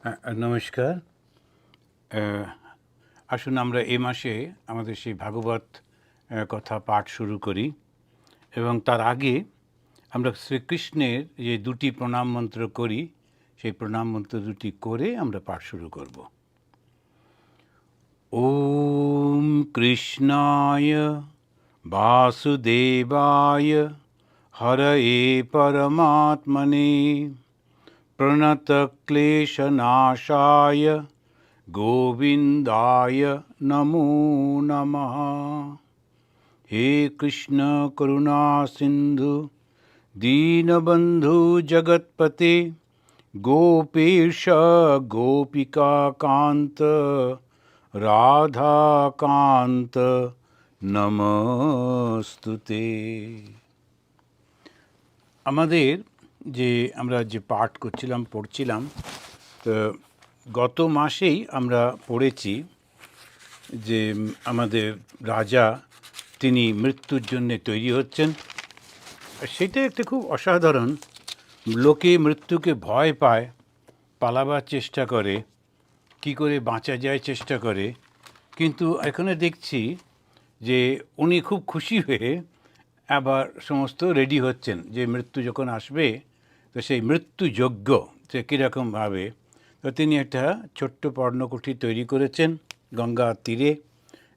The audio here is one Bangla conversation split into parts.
নমস্কার। আসুন আমরা এ মাসে আমাদের সেই ভাগবত কথা পাঠ শুরু করি এবং তার আগে আমরা শ্রীকৃষ্ণের যে দুটি প্রণাম মন্ত্র করি সেই প্রণাম মন্ত্র দুটি করে আমরা পাঠ শুরু করব। ওম কৃষ্ণায় বাসুদেবায় হরয়ে পরমাত্মনে प्रणतक्लेशनाशाय गोविन्दाय नमो नमः। हे कृष्ण करुणा सिन्धु दीनबन्धु जगत्पते गोपेश गोपिकान्त राधाकान्त नमस्तुते। আমাদের আমরা যে পাঠ পড়ছিলাম, তো গত মাসেই আমরা পড়েছি যে আমাদের রাজা তিনি মৃত্যুর জন্য তৈরি হচ্ছেন। সেটা একটা খুব অসাধারণ। লোকে মৃত্যুকে ভয় পায়, পালাবার চেষ্টা করে, কি করে বাঁচা যায় চেষ্টা করে, কিন্তু এখানে দেখছি যে উনি খুব খুশি হয়ে আবার সমস্ত রেডি হচ্ছেন যে মৃত্যু যখন আসবে তো সেই মৃত্যুযোগ্য যে কীরকমভাবে। তো তিনি একটা ছোট্ট পর্ণকুঠি তৈরি করেছেন গঙ্গার তীরে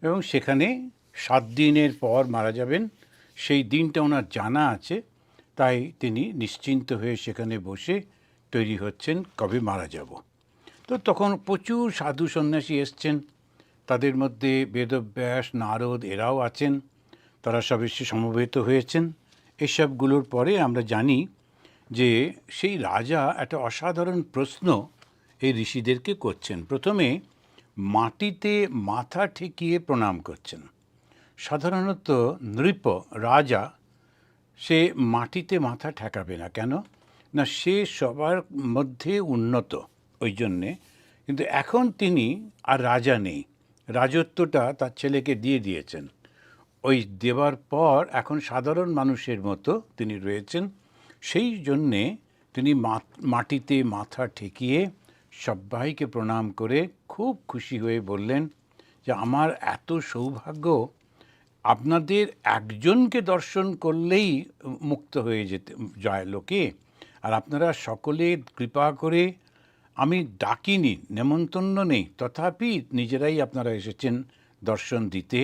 এবং সেখানে 7 দিনের পর মারা যাবেন সেই দিনটা ওনার জানা আছে, তাই তিনি নিশ্চিন্ত হয়ে সেখানে বসে তৈরি হচ্ছেন কবে মারা যাব। তো তখন প্রচুর সাধু সন্ন্যাসী এসছেন, তাদের মধ্যে বেদব্যাস, নারদ এরাও আছেন, তারা সব এসে সমবেত হয়েছেন। এসবগুলোর পরে আমরা জানি যে সেই রাজা একটা অসাধারণ প্রশ্ন এই ঋষিদেরকে করছেন। প্রথমে মাটিতে মাথা ঠেকিয়ে প্রণাম করছেন। সাধারণত নৃপ রাজা সে মাটিতে মাথা ঠেকাবে না, কেন না সে সবার মধ্যে উন্নত, ওই জন্যে। কিন্তু এখন তিনি আর রাজা নেই, রাজত্বটা তার ছেলেকে দিয়ে দিয়েছেন। ওই দেওয়ার পর এখন সাধারণ মানুষের মতো তিনি রয়েছেন, সেই জন্যে তিনি মাটিতে মাথা ঠেকিয়ে সবাইকে প্রণাম করে খুব খুশি হয়ে বললেন যে আমার এত সৌভাগ্য, আপনাদের একজনকে দর্শন করলেই মুক্ত হয়ে যেতে যায় লোকে, আর আপনারা সকলে কৃপা করে, আমি ডাকিনি, নেমন্তন্ন নেই, তথাপি নিজেরাই আপনারা এসেছেন দর্শন দিতে,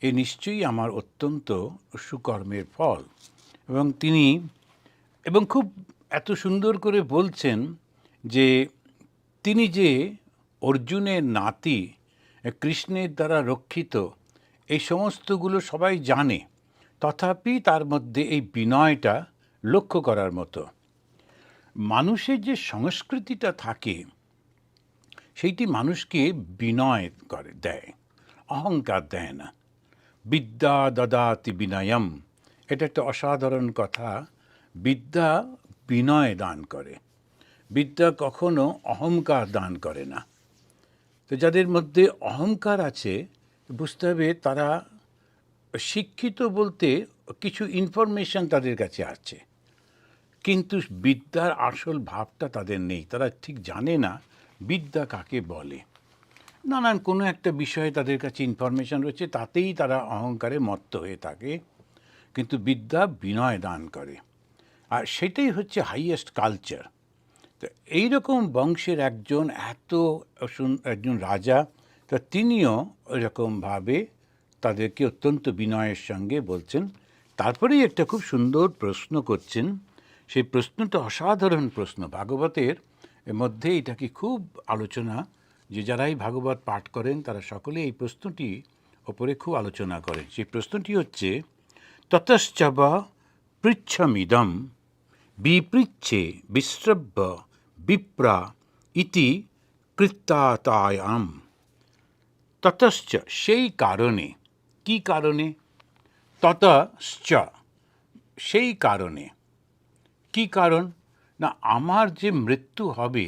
এ নিশ্চয়ই আমার অত্যন্ত সুকর্মের ফল। এবং তিনি খুব এত সুন্দর করে বলছেন যে তিনি যে অর্জুনের নাতি, কৃষ্ণের দ্বারা রক্ষিত, এই সমস্তগুলো সবাই জানে, তথাপি তার মধ্যে এই বিনয়টা লক্ষ্য করার মতো। মানুষের যে সংস্কৃতিটা থাকে সেইটি মানুষকে বিনয় দেয়, অহংকার দেয় না। বিদ্যা দদাতি বিনয়ম, এটা একটা অসাধারণ কথা। বিদ্যা বিনয় দান করে, বিদ্যা কখনো অহংকার দান করে না। তো যাদের মধ্যে অহংকার আছে বুঝতে হবে তারা শিক্ষিত বলতে কিছু ইনফরমেশন তাদের কাছে আছে, কিন্তু বিদ্যার আসল ভাবটা তাদের নেই, তারা ঠিক জানে না বিদ্যা কাকে বলে। নানান কোনো একটা বিষয়ে তাদের কাছে ইনফরমেশন রয়েছে, তাতেই তারা অহংকারে মত্ত হয়ে থাকে, কিন্তু বিদ্যা বিনয় দান করে, আর সেটাই হচ্ছে হাইয়েস্ট কালচার। তো এইরকম বংশের একজন একজন রাজা, তা তিনিও এরকমভাবে তাদেরকে অত্যন্ত বিনয়ের সঙ্গে বলছেন। তারপরেই একটা খুব সুন্দর প্রশ্ন করছেন, সেই প্রশ্নটা অসাধারণ প্রশ্ন। ভাগবতের মধ্যে এটাকে খুব আলোচনা, যে যারাই ভাগবত পাঠ করেন তারা সকলে এই প্রশ্নটি ওপরে খুব আলোচনা করেন। সেই প্রশ্নটি হচ্ছে ততশ্চব পৃচ্ছমিদম বিপৃচ্ছে বিশ্রব্য বিপ্রা ইতি কৃত্তাতায়াম। ততশ্চ সেই কারণে, কি কারণে? ততশ্চ সেই কারণে, কি কারণ না আমার যে মৃত্যু হবে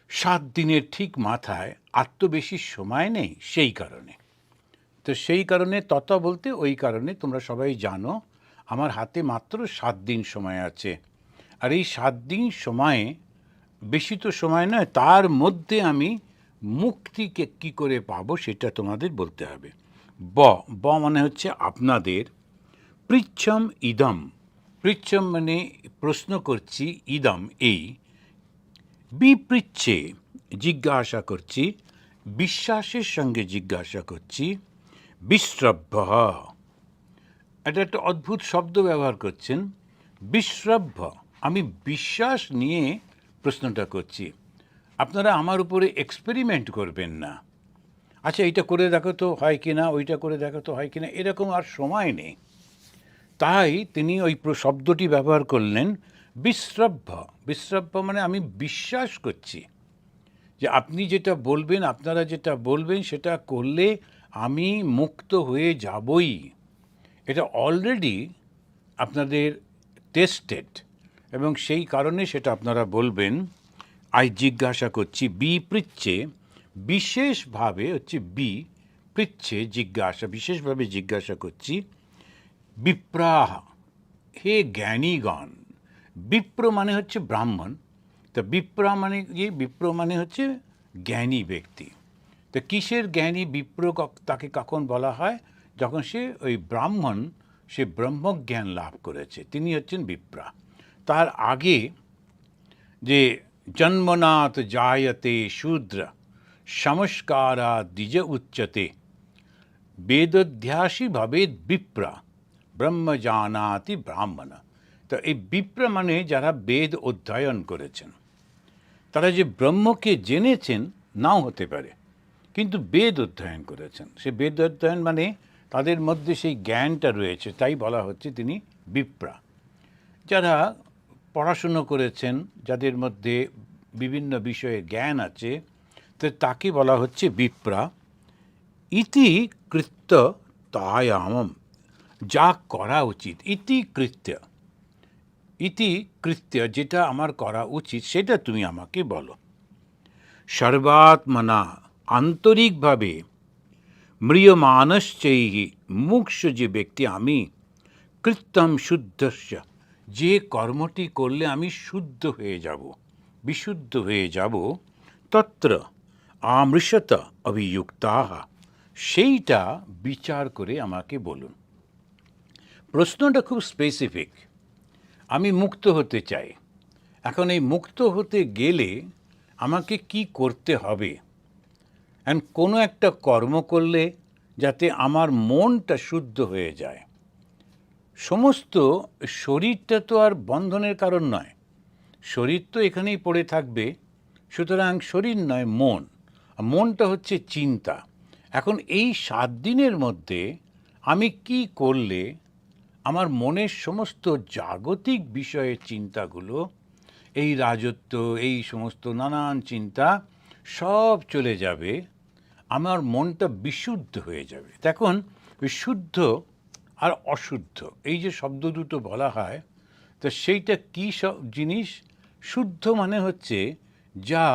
7 দিনের ঠিক মাথায়, আর তো বেশি সময় নেই, সেই কারণে। তো সেই কারণে তত বলতে ওই কারণে, তোমরা সবাই জানো আমার হাতে মাত্র 7 দিন সময় আছে, আর এই 7 দিন সময়ে বেশি তো সময় নয়, তার মধ্যে আমি মুক্তিকে কি করে পাবো সেটা তোমাদের বলতে হবে। ব ব মানে হচ্ছে আপনাদের। পৃচ্ছম ইদম, পৃচ্ছম মানে প্রশ্ন করছি, ইদম এই, বিপৃচ্ছে জিজ্ঞাসা করছি, বিশ্বাসের সঙ্গে জিজ্ঞাসা করছি, বিশ্রব্য, এটা একটা অদ্ভুত শব্দ ব্যবহার করছেন, বিশ্রব্য, আমি বিশ্বাস নিয়ে প্রশ্নটা করছি। আপনারা আমার উপরে এক্সপেরিমেন্ট করবেন না, আচ্ছা এইটা করে দেখো তো হয় কি না, ওইটা করে দেখো তো হয় কি না, এরকম আর সময় নেই। তাই তিনি ওই শব্দটি ব্যবহার করলেন, বিশ্রব্য। বিশ্রব্য মানে আমি বিশ্বাস করছি যে আপনি যেটা বলবেন, আপনারা যেটা বলবেন সেটা করলে আমি মুক্ত হয়ে যাবই। এটা অলরেডি আপনাদের টেস্টেড, এবং সেই কারণে সেটা আপনারা বলবেন। আই জিজ্ঞাসা করছি, বি পৃচ্ছে, বিশেষভাবে হচ্ছে বি, পৃচ্ছে জিজ্ঞাসা, বিশেষভাবে জিজ্ঞাসা করছি, বিপ্রাহ, হে জ্ঞানীগণ। বিপ্র মানে হচ্ছে ব্রাহ্মণ, তা বিপ্রা মানে কি, বিপ্র মানে হচ্ছে জ্ঞানী ব্যক্তি। তো কিসের জ্ঞানী বিপ্র, তাকে কখন বলা হয়, যখন সে ওই ব্রাহ্মণ, সে ব্রহ্মজ্ঞান লাভ করেছে, তিনি হচ্ছেন বিপ্রা। তার আগে যে জন্মনাথ জায়তে শূদ্র সংস্কারা দ্বিজ উচ্চতে, বেদধ্যাসী ভবেদ বিপ্রা ব্রহ্ম জানাতি ব্রাহ্মণ। তো এই বিপ্রা মানে যারা বেদ অধ্যয়ন করেছেন, তারা যে ব্রহ্মকে জেনেছেন নাও হতে পারে, কিন্তু বেদ অধ্যয়ন করেছেন। সে বেদ অধ্যয়ন মানে তাদের মধ্যে সেই জ্ঞানটা রয়েছে, তাই বলা হচ্ছে তিনি বিপ্রা। যারা পড়াশুনো করেছেন, যাদের মধ্যে বিভিন্ন বিষয়ে জ্ঞান আছে, তো তাকে বলা হচ্ছে বিপ্রা। ইতি কৃত্য তায়ামম, যা করা উচিত, ইতি কৃত্য, ইতি কৃত্য, যেটা আমার করা উচিত সেটা তুমি আমাকে বলো। সর্বাত্মনা, আন্তরিকভাবে, ম্রিয়মানশ্চৈহি, মুখ্য যে ব্যক্তি আমি, কৃত্যম শুদ্ধস্য, যে কর্মটি করলে আমি শুদ্ধ হয়ে যাব, বিশুদ্ধ হয়ে যাব, তত্র আমৃষত অভিযুক্তাহ, সেইটা বিচার করে আমাকে বলুন। প্রশ্নটা খুব স্পেসিফিক। আমি মুক্ত হতে চাই, এখন এই মুক্ত হতে গেলে আমাকে কি করতে হবে, অ্যান্ড কোনো একটা কর্ম করলে যাতে আমার মনটা শুদ্ধ হয়ে যায়। সমস্ত শরীরটা তো আর বন্ধনের কারণ নয়, শরীর তো এখানেই পড়ে থাকবে, সুতরাং শরীর নয় মন, মনটা হচ্ছে চিন্তা। এখন এই 7 দিনের মধ্যে আমি কি করলে আমার মনের সমস্ত জাগতিক বিষয়ের চিন্তাগুলো, এই রাজত্ব, এই সমস্ত নানান চিন্তা সব চলে যাবে, আমার মনটা বিশুদ্ধ হয়ে যাবে। দেখুন, শুদ্ধ আর অশুদ্ধ এই যে শব্দ দুটো বলা হয়, তো সেইটা কী সব জিনিস? শুদ্ধ মানে হচ্ছে যা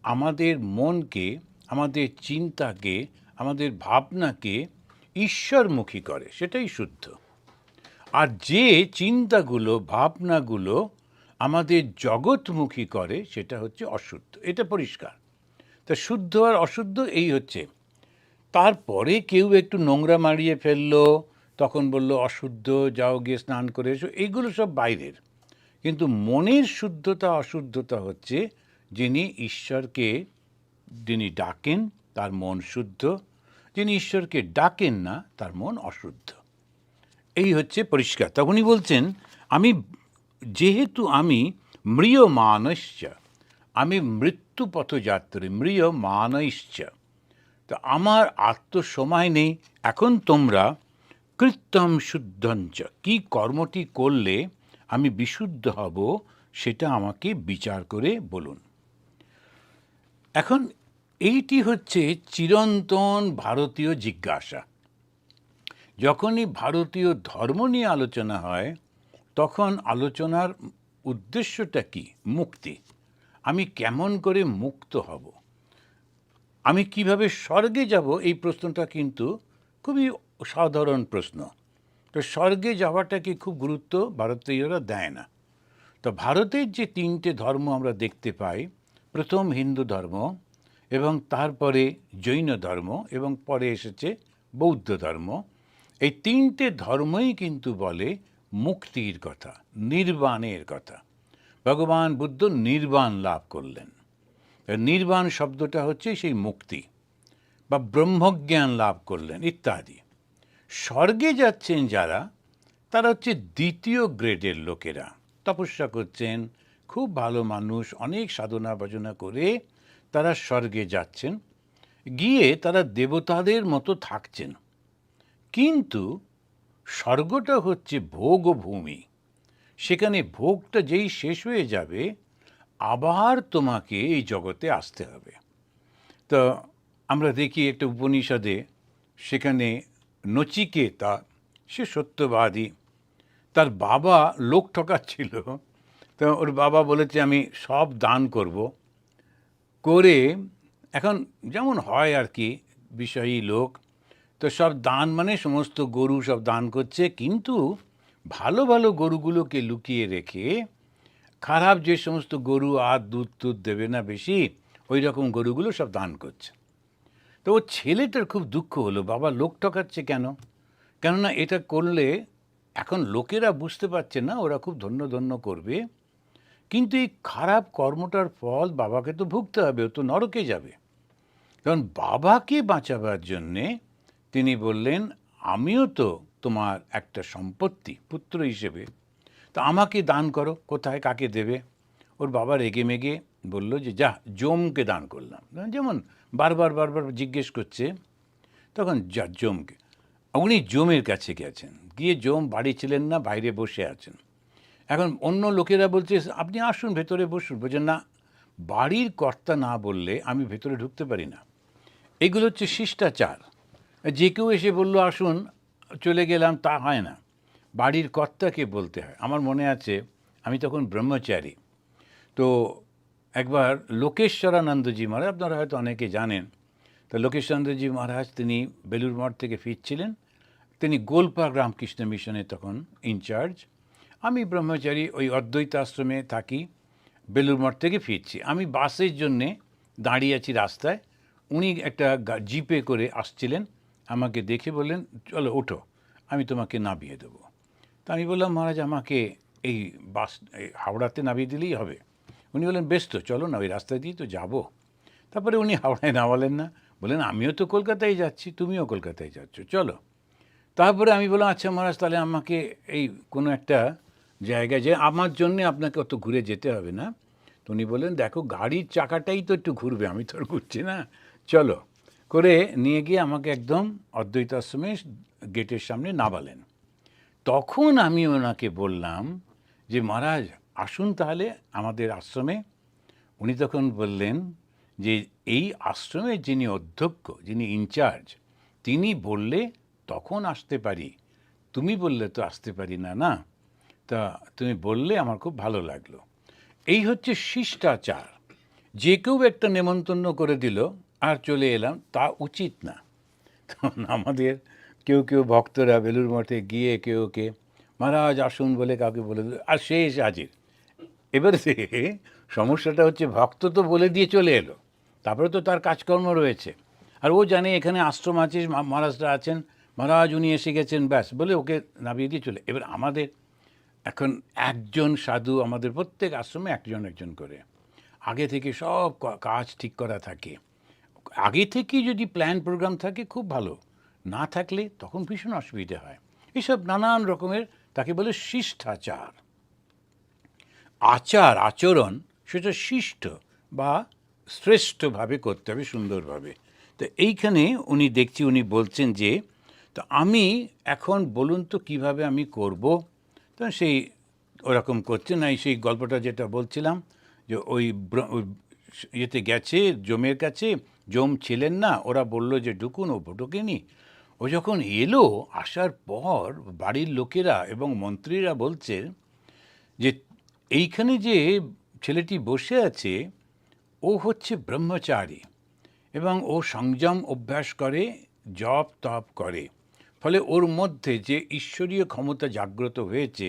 আমাদের মনকে, আমাদের চিন্তাকে, আমাদের ভাবনাকে ঈশ্বরমুখী করে, সেটাই শুদ্ধ। আর যে চিন্তাগুলো, ভাবনাগুলো আমাদের জগৎমুখী করে, সেটা হচ্ছে অশুদ্ধ। এটা পরিষ্কার। তা শুদ্ধ আর অশুদ্ধ এই হচ্ছে। তারপরে কেউ একটু নোংরা মারিয়ে ফেললো, তখন বলল অশুদ্ধ, যাও গিয়ে স্নান করে এসো, এইগুলো সব বাইরের। কিন্তু মনের শুদ্ধতা অশুদ্ধতা হচ্ছে যিনি ঈশ্বরকে, যিনি ডাকেন তার মন শুদ্ধ, যিনি ঈশ্বরকে ডাকেন না তার মন অশুদ্ধ। এই হচ্ছে পরিষ্কার। তখনই বলছেন, আমি যেহেতু আমি ম্রিয়মানশ্চ, আমি মৃত্যু পথযাত্রী, ম্রিয়মানশ্চ, তো আমার আত্মসময় নেই। এখন তোমরা কৃত্যম শুদ্ধঞ্চ, কি কর্মটি করলে আমি বিশুদ্ধ হব সেটা আমাকে বিচার করে বলুন। এখন এইটি হচ্ছে চিরন্তন ভারতীয় জিজ্ঞাসা। যখনই ভারতীয় ধর্ম নিয়ে আলোচনা হয়, তখন আলোচনার উদ্দেশ্যটা কি? মুক্তি। আমি কেমন করে মুক্ত হব, আমি কিভাবে স্বর্গে যাব, এই প্রশ্নটা কিন্তু খুবই সাধারণ প্রশ্ন। তো স্বর্গে যাওয়াটাকে খুব গুরুত্ব ভারতীয়রা দেয় না। তো ভারতের যে 3টে ধর্ম আমরা দেখতে পাই, প্রথম হিন্দু ধর্ম, এবং তারপরে জৈন ধর্ম, এবং পরে এসেছে বৌদ্ধ ধর্ম। এই তিনটে ধর্মই কিন্তু বলে মুক্তির কথা, নির্বাণের কথা। ভগবান বুদ্ধ নির্বাণ লাভ করলেন। নির্বাণ শব্দটা হচ্ছে সেই মুক্তি বা ব্রহ্মজ্ঞান লাভ করলেন ইত্যাদি। স্বর্গে যাচ্ছেন যারা, তারা হচ্ছে দ্বিতীয় গ্রেডের লোকেরা, তপস্যা করছেন, খুব ভালো মানুষ, অনেক সাধনা ভজনা করে তারা স্বর্গে যাচ্ছেন, গিয়ে তারা দেবতাদের মতো থাকছেন। কিন্তু স্বর্গটা হচ্ছে ভোগভূমি, সেখানে ভোগটা যেই শেষ হয়ে যাবে আবার তোমাকে এই জগতে আসতে হবে। তো আমরা দেখি একটা উপনিষদে, সেখানে নচিকেতা, সে সত্যবাদী, তার বাবা লোক ঠকাচ্ছিল, তো ওর বাবা বলেছে আমি সব দান করব, করে এখন যেমন হয় আর কি, বিষয়ী লোক, তো সব দান মানে সমস্ত গরু সব দান করছে, কিন্তু ভালো ভালো গরুগুলোকে লুকিয়ে রেখে খারাপ যে সমস্ত গরু আর দুধ টুধ দেবে না বেশি, ওই রকম গরুগুলো সব দান করছে। তো ও ছেলেটার খুব দুঃখ হলো, বাবা লোক ঠকাচ্ছে কেন? কেননা এটা করলে এখন লোকেরা বুঝতে পারছে না, ওরা খুব ধন্য ধন্য করবে, কিন্তু এই খারাপ কর্মটার ফল বাবাকে তো ভুগতে হবে, ও তো নরকে যাবে। কারণ বাবাকে বাঁচাবার জন্যে তিনি বললেন, আমিও তো তোমার একটা সম্পত্তি পুত্র হিসেবে, তা আমাকে দান করো, কোথায় কাকে দেবে? ওর বাবা রেগে মেগে বলল যে যা, জমকে দান করলাম। যেমন বারবার বারবার জিজ্ঞেস করছে, তখন যা জমকে, উনি জমের কাছে গেছেন, গিয়ে জম বাড়ি ছিলেন না, বাইরে বসে আছেন। এখন অন্য লোকেরা বলছে আপনি আসুন ভেতরে বসুন, বলছেন না, বাড়ির কর্তা না বললে আমি ভেতরে ঢুকতে পারি না। এগুলো হচ্ছে শিষ্টাচার। যে কেউ এসে বললো আসুন, চলে গেলাম, তা হয় না, বাড়ির কর্তাকে বলতে হয়। আমার মনে আছে আমি তখন ব্রহ্মচারী, তো একবার লোকেশ্বরানন্দজি মহারাজ, আপনারা হয়তো অনেকে জানেন, তো লোকেশ্বরানন্দজি মহারাজ তিনি বেলুর মঠ থেকে ফিরছিলেন, তিনি গোলপাক রামকৃষ্ণ মিশনে তখন ইনচার্জ। আমি ব্রহ্মচারী ওই অদ্বৈত আশ্রমে থাকি, বেলুর মঠ থেকে ফিরছি, আমি বাসের জন্যে দাঁড়িয়ে আছি রাস্তায়, উনি একটা জিপে করে আসছিলেন, আমাকে দেখে বললেন চলো ওঠো, আমি তোমাকে নামিয়ে দেবো। তা আমি বললাম মহারাজ আমাকে এই বাস এই হাওড়াতে নামিয়ে দিলেই হবে। উনি বললেন বেশ, তো চলো না, ওই রাস্তা দিয়ে তো যাবো। তারপরে উনি হাওড়ায় নামালেন না, বললেন আমিও তো কলকাতায় যাচ্ছি, তুমিও কলকাতায় যাচ্ছ, চলো। তারপরে আমি বললাম আচ্ছা মহারাজ, তাহলে আমাকে এই কোনো একটা জায়গায় যে আমার জন্যে আপনাকে অত ঘুরে যেতে হবে না। তো উনি বললেন দেখো গাড়ির চাকাটাই তো একটু ঘুরবে, আমি তো আর ঘুরছি না, চলো, করে নিয়ে গিয়ে আমাকে একদম অদ্বৈত আশ্রমের গেটের সামনে নামালেন। তখন আমি ওনাকে বললাম যে মহারাজ আসুন তাহলে আমাদের আশ্রমে। উনি তখন বললেন যে এই আশ্রমের যিনি অধ্যক্ষ, যিনি ইনচার্জ, তিনি বললে তখন আসতে পারি, তুমি বললে তো আসতে পারি না, না, তা তুমি বললে আমার খুব ভালো লাগলো। এই হচ্ছে শিষ্টাচার। যে কেউ একটা নেমন্তন্ন করে দিল আর চলে এলাম, তা উচিত না। তখন আমাদের কেউ কেউ ভক্তরা বেলুর মঠে গিয়ে কেউ কে মহারাজ আসুন বলে কাউকে বলে দিল, আর সে এসে হাজির। এবারে সমস্যাটা হচ্ছে ভক্ত তো বলে দিয়ে চলে এলো, তারপরে তো তার কাজকর্ম রয়েছে, আর ও জানে এখানে আশ্রম আছে, মহারাজরা আছেন, মহারাজ উনি এসে গেছেন, ব্যাস বলে ওকে নামিয়ে দিয়ে চলে। এবার আমাদের এখন একজন সাধু, আমাদের প্রত্যেক আশ্রমে একজন একজন করে, আগে থেকে সব কাজ ঠিক করা থাকে। আগে থেকেই যদি প্ল্যান প্রোগ্রাম থাকে খুব ভালো, না থাকলে তখন ভীষণ অসুবিধে হয়। এসব নানান রকমের, তাকে বলে শিষ্টাচার। আচার আচরণ সেটা শিষ্ট বা শ্রেষ্ঠভাবে করতে হবে, সুন্দরভাবে। তো এইখানে উনি দেখছি উনি বলছেন যে তো আমি এখন বলুন তো কিভাবে আমি করব। তো সেই ওরকম করছে না, সেই গল্পটা যেটা বলছিলাম যে ওই ইয়েতে গেছে জমের কাছে, জম ছিলেন না, ওরা বলল যে ঢুকুন, ও ঢুকেনি। ও যখন এলো, আসার পর বাড়ির লোকেরা এবং মন্ত্রীরা বলছে যে এইখানে যে ছেলেটি বসে আছে ও হচ্ছে ব্রহ্মচারী, এবং ও সংযম অভ্যাস করে, জপ তপ করে, ফলে ওর মধ্যে যে ঈশ্বরীয় ক্ষমতা জাগ্রত হয়েছে,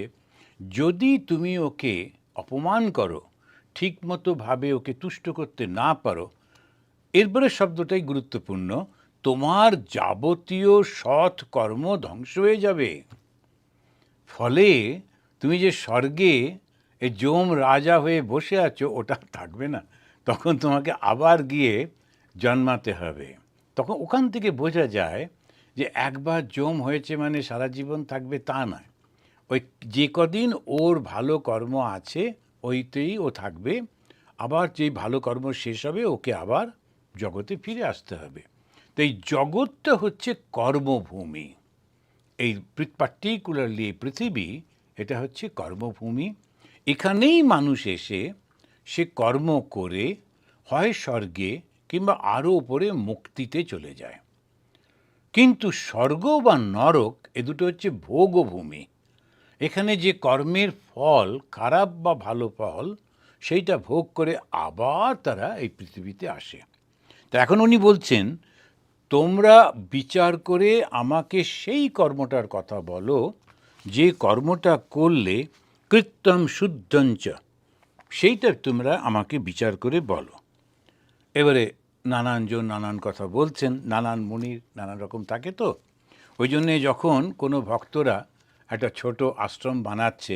যদি তুমি ওকে অপমান করো ঠিকমতোভাবে ওকে তুষ্ট করতে না পারো, এরপরে শব্দটাই গুরুত্বপূর্ণ, তোমার যাবতীয় সৎ কর্ম ধ্বংস হয়ে যাবে। ফলে তুমি যে স্বর্গে এই যম রাজা হয়ে বসে আছো, ওটা থাকবে না। তখন তোমাকে আবার গিয়ে জন্মাতে হবে। তখন ওখান থেকে বোঝা যায় যে একবার যম হয়েছে মানে সারা জীবন থাকবে তা নয়। ওই যে কদিন ওর ভালো কর্ম আছে ওইতেই ও থাকবে, আবার যেই ভালো কর্ম শেষ হবে ওকে আবার জগতে ফিরে আসতে হবে। তো এই জগৎটা হচ্ছে কর্মভূমি। এই পার্টিকুলারলি এই পৃথিবী, এটা হচ্ছে কর্মভূমি। এখানেই মানুষ এসে সে কর্ম করে হয় স্বর্গে কিংবা আরও উপরে মুক্তিতে চলে যায়। কিন্তু স্বর্গ বা নরক এ দুটো হচ্ছে ভোগভূমি। এখানে যে কর্মের ফল, খারাপ বা ভালো ফল, সেইটা ভোগ করে আবার তারা এই পৃথিবীতে আসে। তা এখন উনি বলছেন, তোমরা বিচার করে আমাকে সেই কর্মটার কথা বলো যে কর্মটা করলে কৃত্যম শুদ্ধঞ্চ, সেইটা তোমরা আমাকে বিচার করে বলো। এবারে নানানজন নানান কথা বলছেন, নানান মুনির নানান রকম থাকে, তো ওই জন্যে যখন কোনো ভক্তরা একটা ছোট আশ্রম বানাচ্ছে,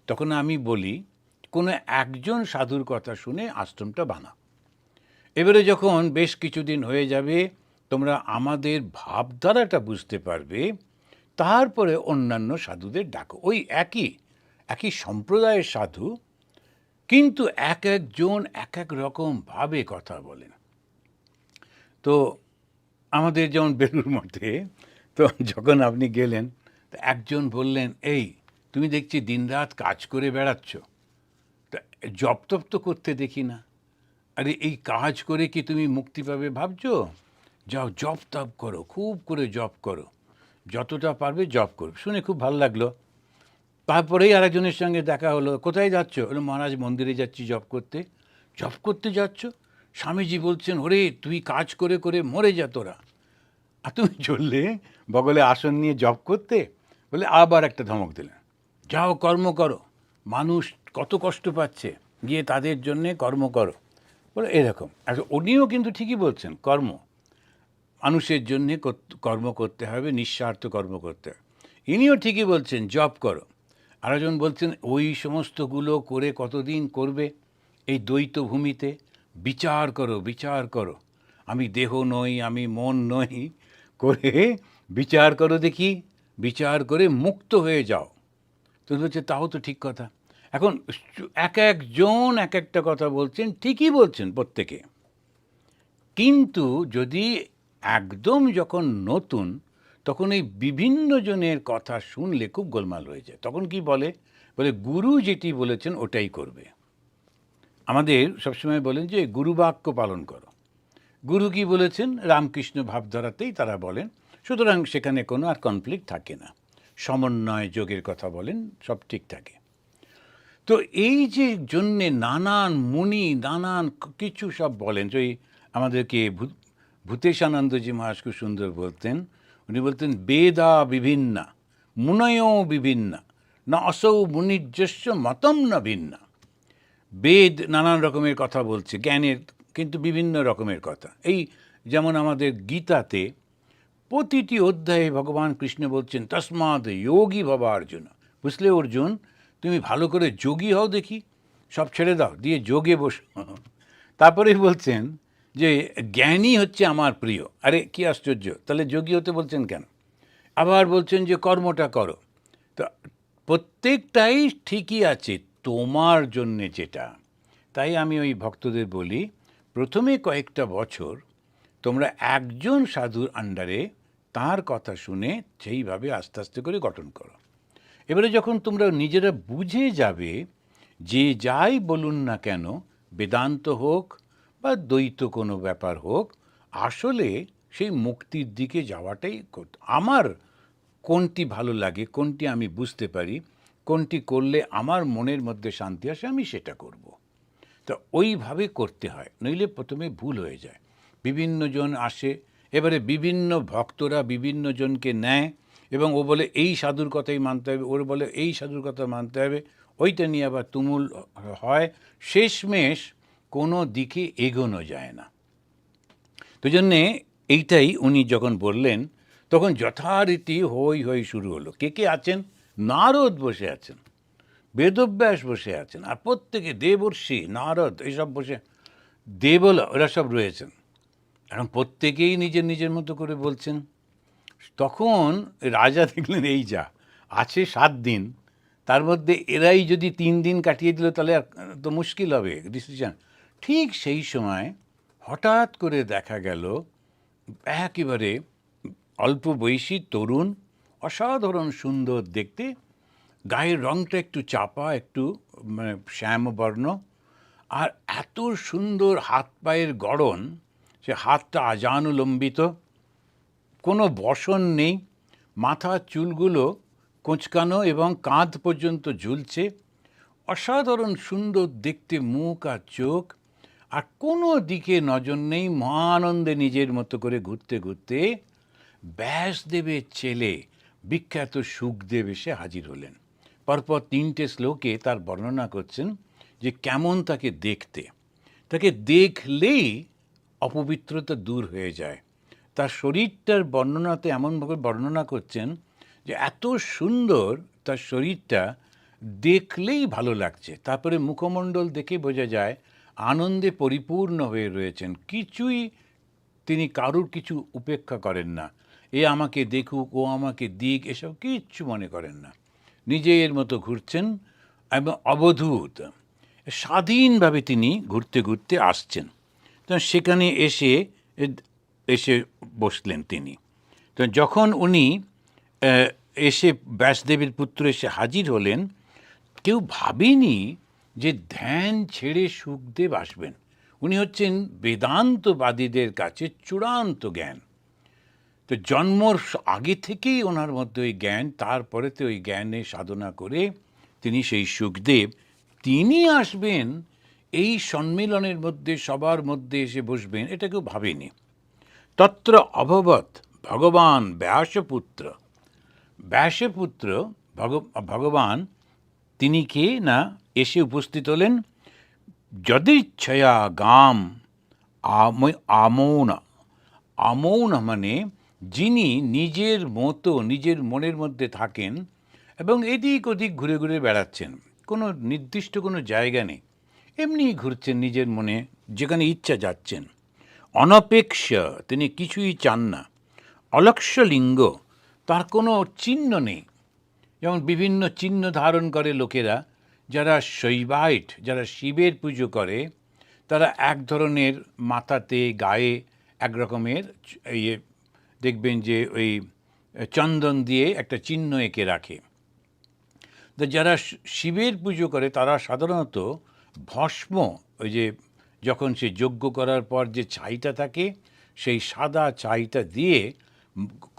তখন আমি বলি কোনো একজন সাধুর কথা শুনে আশ্রমটা বানা। এবারে যখন বেশ কিছুদিন হয়ে যাবে, তোমরা আমাদের ভাবধারাটা বুঝতে পারবে, তারপরে অন্যান্য সাধুদের ডাকো। ওই একই সম্প্রদায়ের সাধু, কিন্তু এক একজন এক এক রকমভাবে কথা বলেন। তো আমাদের যেমন বেলুর মঠে, তো যখন আপনি গেলেন, তো একজন বললেন, এই তুমি দেখছি দিনরাত কাজ করে বেড়াচ্ছ, তা জপ তপ তো করতে দেখি না। আরে এই কাজ করে কি তুমি মুক্তি পাবে ভাবছো? যাও জপ তপ করো, খুব করে জপ করো, যতটা পারবে জপ করো। শুনে খুব ভালো লাগলো। তারপরেই আরেকজনের সঙ্গে দেখা হলো, কোথায় যাচ্ছ? বলে মহারাজ মন্দিরে যাচ্ছি জপ করতে। জপ করতে যাচ্ছ? স্বামীজি বলছেন, ওরে তুই কাজ করে করে মরে যা তোরা, আর তুমি চললে বগলে আসন নিয়ে জপ করতে। বলে আবার একটা ধমক দিলেন, যাও কর্ম করো, মানুষ কত কষ্ট পাচ্ছে, গিয়ে তাদের জন্যে কর্ম করো। বলে এরকম। আর উনিও কিন্তু ঠিকই বলছেন, কর্ম মানুষের জন্যে কর্ম করতে হবে, নিঃস্বার্থ কর্ম করতে হবে। ইনিও ঠিকই বলছেন, জব করো। আরেকজন বলছেন, ওই সমস্তগুলো করে কতদিন করবে এই দ্বৈত ভূমিতে? বিচার করো, বিচার করো, আমি দেহ নই, আমি মন নই, করে বিচার করো দেখি, বিচার করে মুক্ত হয়ে যাও। তো বলছে, তাও তো ঠিক কথা। এখন এক একজন এক একটা কথা বলছেন, ঠিকই বলছেন প্রত্যেকে, কিন্তু যদি একদম যখন নতুন, তখন এই বিভিন্ন জনের কথা শুনলে খুব গোলমাল হয়ে যায়। তখন কি বলে, গুরু যেটি বলেছেন ওটাই করবে। আমাদের সবসময় বলেন যে গুরুবাক্য পালন করো। গুরু কি বলেছেন, রামকৃষ্ণ ভাবধারাতেই তারা বলেন, সুতরাং সেখানে কোনো আর কনফ্লিক্ট থাকে না। সমন্বয় যোগের কথা বলেন, সব ঠিক থাকে। তো এই যে জন্যে নানান মুনি নানান কিছু সব বলেন। ওই আমাদেরকে ভূতেশানন্দজি মহারাজ খুব সুন্দর বলতেন, উনি বলতেন, বেদা বিভিন্না মুনয়ো বিভিন্না না অসৌ মুনির্যস্য মতম না ভিন্না। বেদ নানান রকমের কথা বলছে, জ্ঞানের কিন্তু বিভিন্ন রকমের কথা। এই যেমন আমাদের গীতাতে প্রতিটি অধ্যায়ে ভগবান কৃষ্ণ বলছেন, তস্মাৎ যোগী ভব অর্জুন। বুঝলে অর্জুন, তুমি ভালো করে যোগী হও দেখি, সব ছেড়ে দাও, দিয়ে যোগে বসো। তারপরেই বলছেন যে জ্ঞানী হচ্ছে আমার প্রিয়। আরে কি আশ্চর্য, তাহলে যোগী হতে বলছেন কেন? আবার বলছেন যে কর্মটা করো। তো প্রত্যেকটাই ঠিকই আছে তোমার জন্যে যেটা। তাই আমি ওই ভক্তদের বলি, প্রথমে কয়েকটা বছর তোমরা একজন সাধুর আন্ডারে তার কথা শুনে সেইভাবে আস্তে আস্তে করে গঠন করো। এবারে যখন তোমরা নিজেরা বুঝে যাবে, যে যাই বলুন না কেন, বেদান্ত হোক বা দ্বৈত কোনো ব্যাপার হোক, আসলে সেই মুক্তির দিকে যাওয়াটাই আমার কোনটি ভালো লাগে, কোনটি আমি বুঝতে পারি, কোনটি করলে আমার মনের মধ্যে শান্তি আসে, আমি সেটা করব। তো ওইভাবে করতে হয়, নইলে প্রথমে ভুল হয়ে যায়। বিভিন্ন জন আসে, এবারে বিভিন্ন ভক্তরা বিভিন্ন জনকে নেয়, এবং ও বলে এই সাধুর কথাই মানতে হবে, ওর বলে এই সাধুর কথা মানতে হবে, ওইটা নিয়ে আবার তুমুল হয়, শেষমেশ কোনো দিকে এগোনো যায় না। তো জন্যে এইটাই উনি যখন বললেন, তখন যথারীতি হই হই শুরু হলো। কে কে আছেন? নারদ বসে আছেন, বেদব্যাস বসে আছেন, আর প্রত্যেকে দেবর্ষি, নারদ, এসব বসে, দেবলা, ওরা সব রয়েছেন। এখন প্রত্যেকেই নিজের নিজের মতো করে বলছেন। তখন রাজা দেখলেন এই যা আছে 7 দিন, তার মধ্যে এরাই যদি 3 দিন কাটিয়ে দিল তাহলে আর তো মুশকিল হবে ডিসিশন। ঠিক সেই সময় হঠাৎ করে দেখা গেল একেবারে অল্প বয়সী তরুণ, অসাধারণ সুন্দর দেখতে, গায়ের রঙটা একটু চাপা, একটু মানে শ্যামবর্ণ, আর এত সুন্দর হাত পায়ের গড়ন, সে হাতটা আজানুলম্বিত, কোনো বসন নেই, মাথার চুলগুলো কোঁচকানো এবং কাঁধ পর্যন্ত ঝুলছে, অসাধারণ সুন্দর দেখতে মুখ আর চোখ, আর কোনো দিকে নজর নেই, মহানন্দে নিজের মতো করে ঘুরতে ঘুরতে ব্যাসদেবের ছেলে বিখ্যাত শুকদেব এসে হাজির হলেন। পরপর 3টে শ্লোকে তার বর্ণনা করছেন যে কেমন তাকে দেখতে, তাকে দেখলেই অপবিত্রতা দূর হয়ে যায়। তার শরীরটার বর্ণনাতে এমনভাবে বর্ণনা করছেন যে এত সুন্দর তার শরীরটা, দেখলেই ভালো লাগছে। তারপরে মুখমণ্ডল দেখে বোঝা যায় আনন্দে পরিপূর্ণ হয়ে রয়েছেন, কিছুই তিনি কারুর কিছু উপেক্ষা করেন না। এ আমাকে দেখুক, ও আমাকে দিক, এসব কিচ্ছু মনে করেন না, নিজের মতো ঘুরছেন এবং অবধূত স্বাধীনভাবে তিনি ঘুরতে ঘুরতে আসছেন। তো সেখানে এসে এসে বসলেন তিনি। তো যখন উনি এসে ব্যাসদেবের পুত্র এসে হাজির হলেন, কেউ ভাবেনি যে ধ্যান ছেড়ে শুকদেব আসবেন। উনি হচ্ছেন বেদান্তবাদীদের কাছে চূড়ান্ত জ্ঞান। তো জন্মর আগে থেকেই ওনার মধ্যে ওই জ্ঞান, তারপরেতে ওই জ্ঞানে সাধনা করে তিনি সেই শুকদেব, তিনি আসবেন এই সম্মিলনের মধ্যে, সবার মধ্যে এসে বসবেন, এটা কেউ ভাবেনি। তত্র অভবৎ ভগবান ব্যাসপুত্র। ব্যাসপুত্র ভগবান, তিনি কে না, এসে উপস্থিত হলেন যদিচ্ছয়া গাম আমৌন। আমৌন মানে যিনি নিজের মতো নিজের মনের মধ্যে থাকেন এবং এদিক ওদিক ঘুরে ঘুরে বেড়াচ্ছেন, কোনো নির্দিষ্ট কোনো জায়গা নেই, এমনি ঘুরছেন নিজের মনে, যেখানে ইচ্ছা যাচ্ছেন। অনপেক্ষ, তিনি কিছুই চান না। অলক্ষ্যলিঙ্গ, তার কোনো চিহ্ন নেই। যেমন বিভিন্ন চিহ্ন ধারণ করে লোকেরা, যারা শৈবাইট, যারা শিবের পুজো করে, তারা এক ধরনের মাথাতে গায়ে এক রকমের ইয়ে দেখবেন যে ওই চন্দন দিয়ে একটা চিহ্ন এঁকে রাখে। তো যারা শিবের পুজো করে তারা সাধারণত ভস্ম, ওই যে যখন সে যজ্ঞ করার পর যে ছাইটা থাকে, সেই সাদা ছাইটা দিয়ে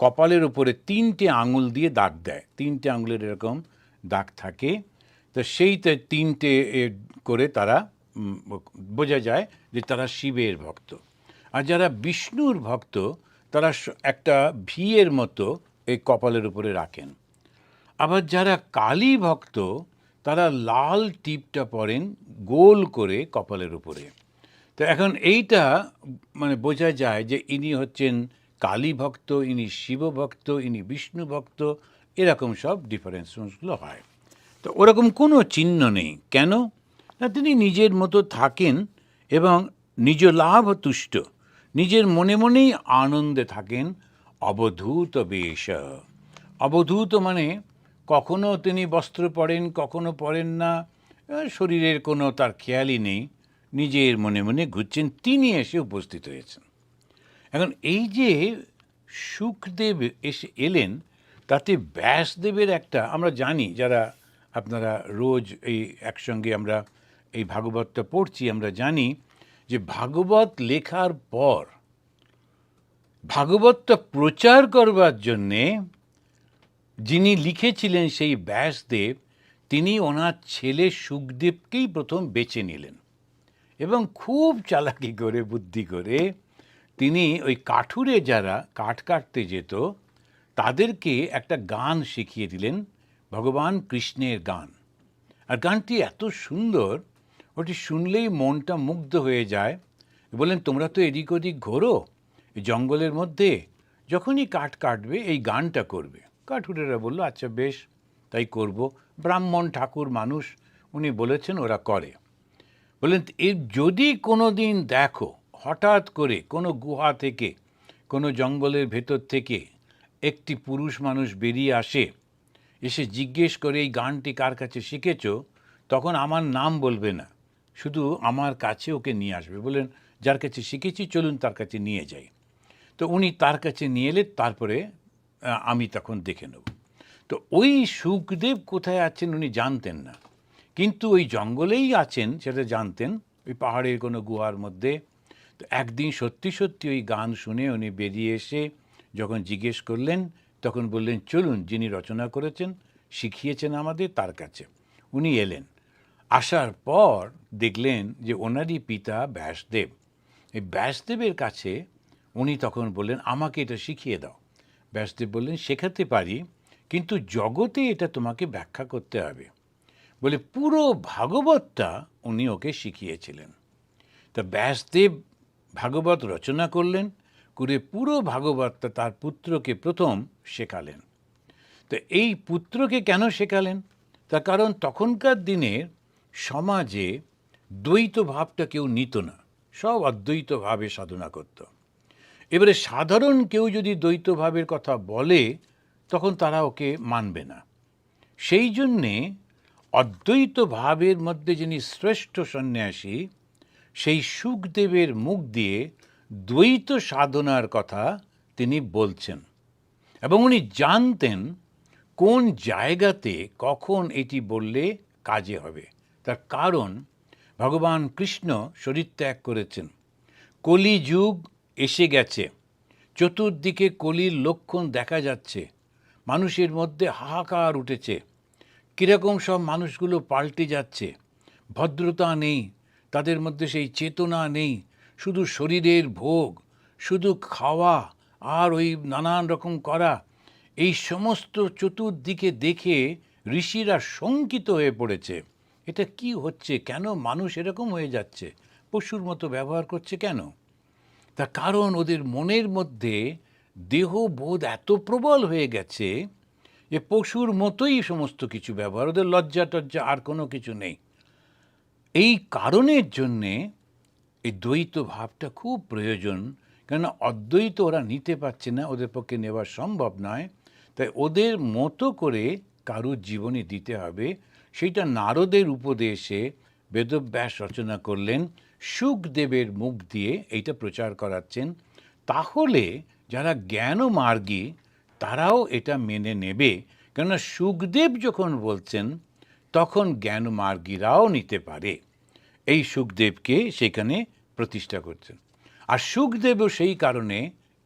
কপালের উপরে 3টে আঙুল দিয়ে দাগ দেয়, 3টে আঙুলের এরকম দাগ থাকে। তো সেইটা 3টে করে তারা বোঝা যায় যে তারা শিবের ভক্ত। আর যারা বিষ্ণুর ভক্ত তারা একটা ভিয়ের মতো এই কপালের উপরে রাখেন। আবার যারা কালী ভক্ত তারা লাল টিপটা পরেন গোল করে কপালের উপরে। তো এখন এইটা মানে বোঝা যায় যে ইনি হচ্ছেন কালী ভক্ত, ইনি শিব ভক্ত, ইনি বিষ্ণু ভক্ত, এরকম সব ডিফারেন্সগুলো হয়। তো ওরকম কোনো চিহ্ন নেই। কেন না, তিনি নিজের মতো থাকেন এবং নিজ লাভ তুষ্ট, নিজের মনে মনেই আনন্দে থাকেন। অবধূত বেশ। অবধূত মানে কখনো তিনি বস্ত্র পরেন, কখনো পরেন না, শরীরের কোনো তার খেয়ালই নেই, নিজের মনে মনে ঘুরছেন, তিনি এসে উপস্থিত হয়েছেন। এখন এই যে শুকদেব এসে এলেন, তাতে ব্যাসদেবের একটা, আমরা জানি যারা আপনারা রোজ এই একসঙ্গে আমরা এই ভাগবতটা পড়ছি, আমরা জানি যে ভাগবত লেখার পর ভাগবতটা প্রচার করবার জন্যে যিনি লিখেছিলেন সেই ব্যাসদেব, তিনি ওনার ছেলে শুকদেবকেই প্রথম বেছে নিলেন এবং খুব চালাকি করে, বুদ্ধি করে তিনি ওই কাঠুরে যারা কাঠ কাটতে যেত তাদেরকে একটা গান শিখিয়ে দিলেন, ভগবান কৃষ্ণের গান। আর গানটি এত সুন্দর, ওটি শুনলেই মনটা মুগ্ধ হয়ে যায়। বললেন, তোমরা তো এদিক ওদিক ঘোরো এই জঙ্গলের মধ্যে, যখনই কাঠ কাটবে এই গানটা করবে। কাঠুরেরা বলল, আচ্ছা বেশ, তাই করব। ব্রাহ্মণ ঠাকুর মানুষ, উনি বলেছেন, ওরা করে। বললেন, এর যদি কোনো দিন দেখো হঠাৎ করে কোনো গুহা থেকে, কোনো জঙ্গলের ভেতর থেকে একটি পুরুষ মানুষ বেরিয়ে আসে, এসে জিজ্ঞেস করে এই গানটি কার কাছে শিখেছ, তখন আমার নাম বলবে না, শুধু আমার কাছে ওকে নিয়ে আসবে। বললেন, যার কাছে শিখেছি চলুন তার কাছে নিয়ে যাই। তো উনি তার কাছে নিয়ে এলে, তারপরে আমি তখন দেখে নেব। তো ওই সুখদেব কোথায় আছেন উনি জানতেন না, কিন্তু ওই জঙ্গলেই আছেন সেটা জানতেন, ওই পাহাড়ের কোনো গুহার মধ্যে। তো একদিন সত্যি সত্যি ওই গান শুনে উনি বেরিয়ে এসে যখন জিজ্ঞেস করলেন, তখন বললেন, চলুন যিনি রচনা করেছেন, শিখিয়েছেন আমাদের, তার কাছে। উনি এলেন। আসার পর দেখলেন যে ওনারই পিতা ব্যাসদেব। এই ব্যাসদেবের কাছে উনি তখন বললেন, আমাকে এটা শিখিয়ে দাও। ব্যাসদেব বললেন, শেখাতে পারি, কিন্তু জগতে এটা তোমাকে ব্যাখ্যা করতে হবে। বলে পুরো ভাগবতটা উনি ওকে শিখিয়েছিলেন। তা ব্যাসদেব ভাগবত রচনা করলেন, করে পুরো ভাগবতটা তার পুত্রকে প্রথম শেখালেন। তো এই পুত্রকে কেন শেখালেন? তার কারণ তখনকার দিনের সমাজে দ্বৈত ভাবটা কেউ নিত না, সব অদ্বৈত ভাবে সাধনা করত। এবারে সাধারণ কেউ যদি দ্বৈত ভাবের কথা বলে, তখন তারা ওকে মানবে না। সেই জন্যে অদ্বৈত ভাবের মধ্যে যিনি শ্রেষ্ঠ সন্ন্যাসী, সেই শুকদেবের মুখ দিয়ে দ্বৈত সাধনার কথা তিনি বলছেন। এবং উনি জানতেন কোন জায়গাতে কখন এটি বললে কাজে হবে। তার কারণ ভগবান কৃষ্ণ শরীর ত্যাগ করেছেন, কলিযুগ এসে গেছে, চতুর্দিকে কলির লক্ষণ দেখা যাচ্ছে, মানুষের মধ্যে হাহাকার উঠেছে, কীরকম সব মানুষগুলো পাল্টে যাচ্ছে, ভদ্রতা নেই, তাদের মধ্যে সেই চেতনা নেই, শুধু শরীরের ভোগ, শুধু খাওয়া আর ওই নানান রকম করা। এই সমস্ত চতুর্দিকে দেখে ঋষিরা শঙ্কিত হয়ে পড়েছে, এটা কি হচ্ছে, কেন মানুষ এরকম হয়ে যাচ্ছে, পশুর মতো ব্যবহার করছে কেন? তার কারণ ওদের মনের মধ্যে দেহবোধ এত প্রবল হয়ে গেছে যে পশুর মতোই সমস্ত কিছু ব্যবহার, ওদের লজ্জা টজ্জা আর কোনো কিছু নেই। এই কারণের জন্যে এই দ্বৈত ভাবটা খুব প্রয়োজন, কেননা অদ্বৈত ওরা নিতে পারছে না, ওদের পক্ষে নেওয়া সম্ভব নয়। তাই ওদের মতো করে কারুর জীবনে দিতে হবে। সেইটা নারদের উপদেশে বেদব্যাস রচনা করলেন, শুকদেবের মুখ দিয়ে এইটা প্রচার করাচ্ছেন। তাহলে যারা জ্ঞান মার্গী তারাও এটা মেনে নেবে, কেননা শুকদেব যখন বলছেন তখন জ্ঞান মার্গীরাও নিতে পারে। এই শুকদেবকে সেখানে প্রতিষ্ঠা করছেন। আর শুকদেবও সেই কারণে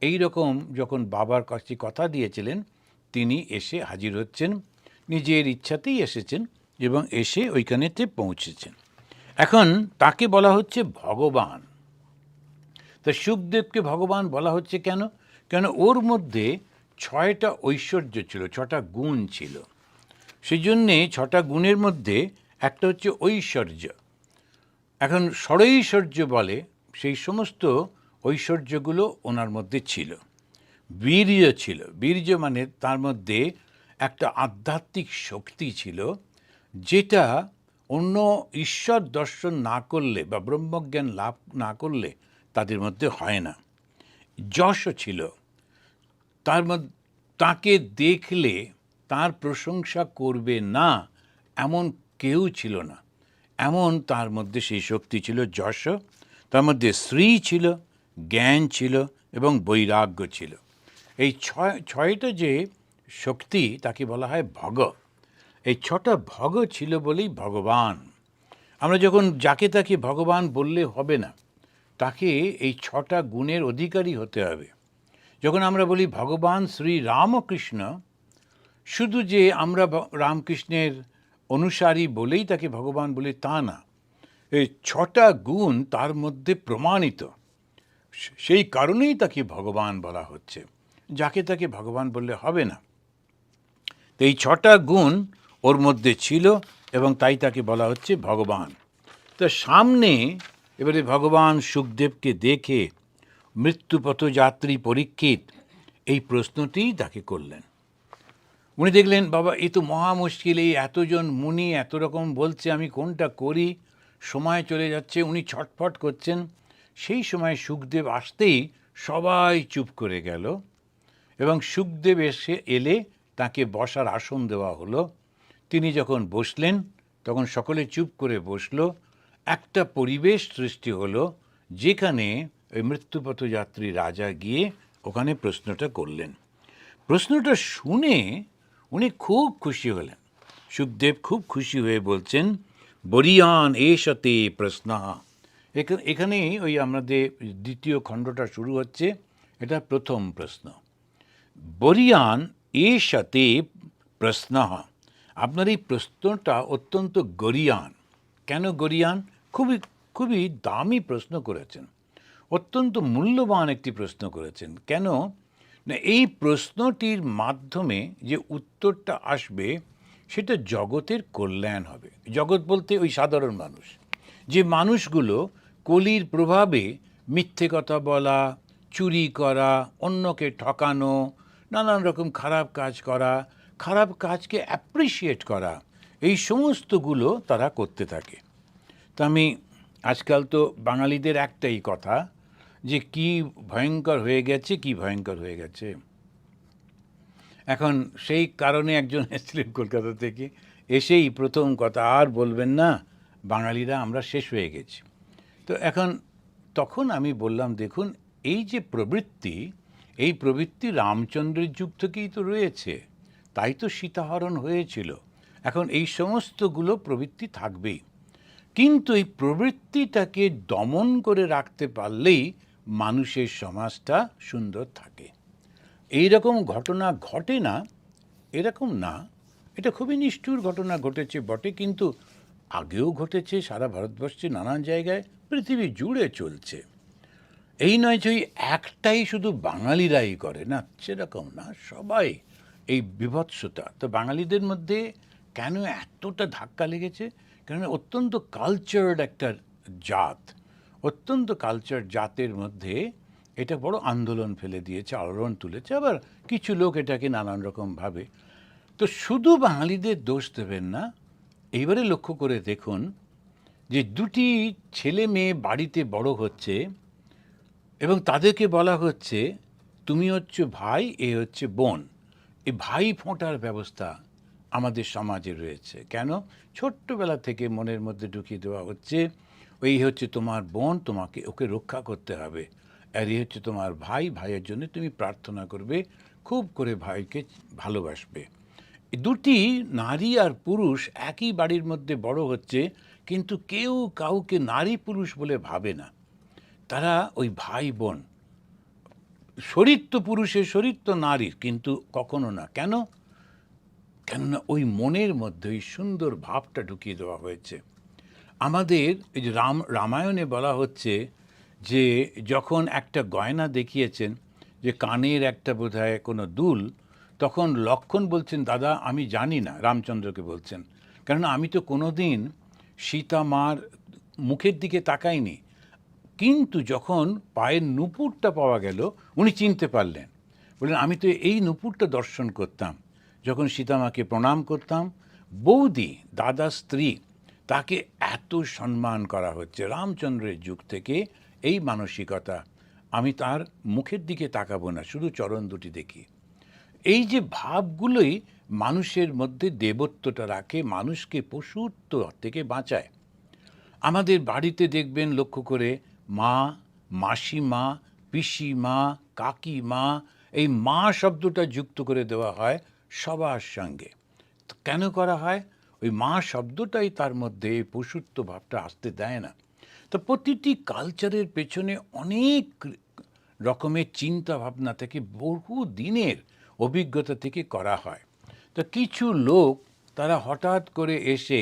এই রকম যখন বাবার কাছে কথা দিয়েছিলেন, তিনি এসে হাজির হচ্ছেন, নিজের ইচ্ছাতেই এসেছেন এবং এসে ওইখানেতে পৌঁছেছেন। এখন তাকে বলা হচ্ছে ভগবান। তা শুকদেবকে ভগবান বলা হচ্ছে কেন? কেন ওর মধ্যে 6টা ঐশ্বর্য ছিল, 6টা গুণ ছিল। সেই জন্যে 6টা গুণের মধ্যে একটা হচ্ছে ঐশ্বর্য। এখন ষড়ৈশ্বর্য বলে, সেই সমস্ত ঐশ্বর্যগুলো ওনার মধ্যে ছিল। বীর্য ছিল, বীর্য মানে তার মধ্যে একটা আধ্যাত্মিক শক্তি ছিল, যেটা অন্য ঈশ্বর দর্শন না করলে বা ব্রহ্মজ্ঞান লাভ না করলে তাদের মধ্যে হয় না। যশও ছিল, তার মধ্যে তাকে দেখলে তার প্রশংসা করবে না এমন কেউ ছিল না, এমন তার মধ্যে সেই শক্তি ছিল। যশ, তার মধ্যে শ্রী ছিল, জ্ঞান ছিল এবং বৈরাগ্য ছিল। এই ছয়টা যে শক্তি তাকে বলা হয় ভগ। এই 6টা ভগ ছিল বলেই ভগবান। আমরা যখন যাকে তাকে ভগবান বললে হবে না, তাকে এই 6টা গুণের অধিকারী হতে হবে। যখন আমরা বলি ভগবান শ্রী রামকৃষ্ণ, শুধু যে আমরা রামকৃষ্ণের অনুসারী বলেই তাকে ভগবান বলি তা না, এই 6টা গুণ তার মধ্যে প্রমাণিত, সেই কারণেই তাকে ভগবান বলা হচ্ছে, যাকে তাকে ভগবান বললে হবে না। তো এই 6টা গুণ ওর মধ্যে ছিল, এবং তাই তাকে বলা হচ্ছে ভগবান। তো সামনে এবারে ভগবান সুখদেবকে দেখে মৃত্যুপথযাত্রী পরীক্ষিত এই প্রশ্নটিই তাকে করলেন। উনি দেখলেন বাবা এ তো মহা মুশকিল, এই এতজন মুনি এত রকম বলছে, আমি কোনটা করি, সময় চলে যাচ্ছে, উনি ছটফট করছেন। সেই সময় সুখদেব আসতেই সবাই চুপ করে গেল এবং সুখদেব এলে তাকে বসার আসন দেওয়া হলো। তিনি যখন বসলেন তখন সকলে চুপ করে বসলো। একটা পরিবেশ সৃষ্টি হলো যেখানে ওই মৃত্যুপথযাত্রী রাজা গিয়ে ওখানে প্রশ্নটা করলেন। প্রশ্নটা শুনে উনি খুব খুশি হলেন। সুখদেব খুব খুশি হয়ে বলছেন, বরিয়ান এষতে প্রশ্ন। এখানেই ওই আমাদের দ্বিতীয় খণ্ডটা শুরু হচ্ছে। এটা প্রথম প্রশ্ন। বরিয়ান এষতে প্রশ্ন। আপনার এই প্রশ্নটা অত্যন্ত গরিয়ান। কেন গরিয়ান? খুবই খুবই দামি প্রশ্ন করেছেন, অত্যন্ত মূল্যবান একটি প্রশ্ন করেছেন। কেন না, এই প্রশ্নটির মাধ্যমে যে উত্তরটা আসবে সেটা জগতের কল্যাণ হবে। জগৎ বলতে ওই সাধারণ মানুষ, যে মানুষগুলো কলির প্রভাবে মিথ্যে কথা বলা, চুরি করা, অন্যকে ঠকানো, নানান রকম খারাপ কাজ করা, খারাপ কাজকে অ্যাপ্রিসিয়েট করা, এই সমস্তগুলো তারা করতে থাকে। তা আমি আজকাল তো বাঙালিদের একটাই কথা যে কি ভয়ঙ্কর হয়ে গেছে, কি ভয়ঙ্কর হয়ে গেছে। এখন সেই কারণে একজন এসেছিলেন কলকাতা থেকে, এসেই প্রথম কথা, আর বলবেন না বাঙালিরা আমরা শেষ হয়ে গেছি। তো এখন তখন আমি বললাম, দেখুন এই যে প্রবৃত্তি, এই প্রবৃত্তি রামচন্দ্রের যুগ থেকেই তো রয়েছে, তাই তো সীতাহরণ হয়েছিল। এখন এই সমস্তগুলো প্রবৃত্তি থাকবেই, কিন্তু এই প্রবৃত্তিটাকে দমন করে রাখতে পারলেই মানুষের সমাজটা সুন্দর থাকে। এই রকম ঘটনা ঘটে না এরকম না, এটা খুবই নিষ্ঠুর ঘটনা ঘটেছে বটে, কিন্তু আগেও ঘটেছে সারা ভারতবর্ষে নানান জায়গায়, পৃথিবী জুড়ে চলছে। এই নয় যে একটাই শুধু বাঙালিরাই করে, না সেরকম না, সবাই এই বিভৎসতা। তো বাঙালিদের মধ্যে কেন এতটা ধাক্কা লেগেছে? কেন অত্যন্ত কালচার্ড একটা জাত, অত্যন্ত কালচার জাতের মধ্যে এটা বড় আন্দোলন ফেলে দিয়েছে, আলোড়ন তুলেছে। আবার কিছু লোক এটাকে নানান রকম ভাবে। তো শুধু বাঙালিদের দোষ দেবেন না। এইবারে লক্ষ্য করে দেখুন যে দুটি ছেলে মেয়ে বাড়িতে বড় হচ্ছে এবং তাদেরকে বলা হচ্ছে তুমি হচ্ছে ভাই, এ হচ্ছে বোন। এই ভাই ফোঁটার ব্যবস্থা আমাদের সমাজে রয়েছে। কেন? ছোট্টবেলা থেকে মনের মধ্যে ঢুকিয়ে দেওয়া হচ্ছে ওই হচ্ছে তোমার বোন, তোমাকে ওকে রক্ষা করতে হবে, আর এই হচ্ছে তোমার ভাই, ভাইয়ের জন্য তুমি প্রার্থনা করবে, খুব করে ভাইকে ভালোবাসবে। দুটি নারী আর পুরুষ একই বাড়ির মধ্যে বড় হচ্ছে, কিন্তু কেউ কাউকে নারী পুরুষ বলে ভাবে না। তারা ওই ভাই বোন, শরীর তো পুরুষের, শরীর তো নারীর, কিন্তু কখনো না। কেন? কেননা ওই মনের মধ্যে ওই সুন্দর ভাবটা ঢুকিয়ে দেওয়া হয়েছে। আমাদের এই যে রামায়ণে বলা হচ্ছে যে যখন একটা গয়না দেখিয়েছেন, যে কানের একটা বোধহয় কোনো দুল, তখন লক্ষ্মণ বলছেন দাদা আমি জানি না, রামচন্দ্রকে বলছেন, কেননা আমি তো কোনো দিন সীতা মার মুখের দিকে তাকাইনি। কিন্তু যখন পায়ের নুপুরটা পাওয়া গেল উনি চিনতে পারলেন, বললেন আমি তো এই নুপুরটা দর্শন করতাম যখন সীতামাকে প্রণাম করতাম। বৌদি, দাদা স্ত্রী, তাকে এত সম্মান করা হচ্ছে রামচন্দ্রের যুগ থেকে। এই মানসিকতা, আমি তার মুখের দিকে তাকাবো না, শুধু চরণ দুটি দেখি। এই যে ভাবগুলোই মানুষের মধ্যে দেবত্বটা রাখে, মানুষকে পশুত্ব থেকে বাঁচায়। আমাদের বাড়িতে দেখবেন লক্ষ্য করে, মা, মাসিমা, পিসিমা, কাকিমা, এই মা শব্দটা যুক্ত করে দেওয়া হয় সবার সঙ্গে। কেন করা হয়? ওই মা শব্দটাই তার মধ্যে এই পশুত্ব ভাবটা আসতে দেয় না। তো প্রতিটি কালচারের পেছনে অনেক রকমের চিন্তা ভাবনা থেকে, বহু দিনের অভিজ্ঞতা থেকে করা হয়। তো কিছু লোক তারা হঠাৎ করে এসে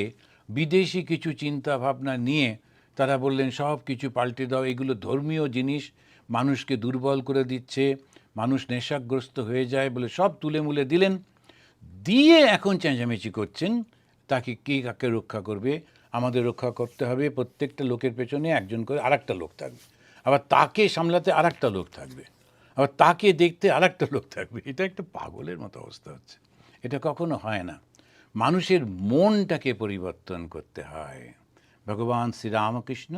বিদেশি কিছু চিন্তা ভাবনা নিয়ে তারা বললেন সব কিছু পাল্টে দাও, এগুলো ধর্মীয় জিনিস, মানুষকে দুর্বল করে দিচ্ছে, মানুষ নেশাগ্রস্ত হয়ে যায় বলে সব তুলে মুলে দিলেন। দিয়ে এখন চেঁচামেচি করছেন তাকে কে কাকে রক্ষা করবে? আমাদের রক্ষা করতে হবে, প্রত্যেকটা লোকের পেছনে একজন করে আরেকটা লোক থাকবে, আবার তাকে সামলাতে আরেকটা লোক থাকবে, আবার তাকে দেখতে আরেকটা লোক থাকবে। এটা একটা পাগলের মতো অবস্থা হচ্ছে। এটা কখনো হয় না। মানুষের মনটাকে পরিবর্তন করতে হয়। ভগবান শ্রীরামকৃষ্ণ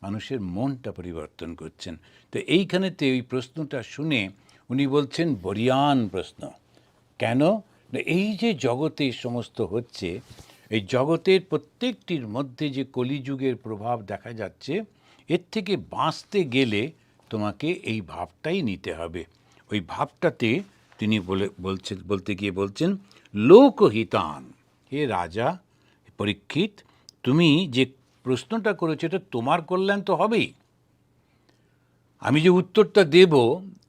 মানুষের মনটা পরিবর্তন করছেন। তো এইখানেতে ওই প্রশ্নটা শুনে উনি বলছেন বরিয়ান প্রশ্ন। কেন? এই যে জগতে সমস্ত হচ্ছে, এই জগতের প্রত্যেকটির মধ্যে যে কলিযুগের প্রভাব দেখা যাচ্ছে, এর থেকে বাঁচতে গেলে তোমাকে এই ভাবটাই নিতে হবে। ওই ভাবটাতে তিনি বলতে গিয়ে বলছেন লোকহিতান। হে রাজা পরীক্ষিত, তুমি যে প্রশ্নটা করেছো এটা তোমার কল্যাণ তো হবেই। আমি যে উত্তরটা দেব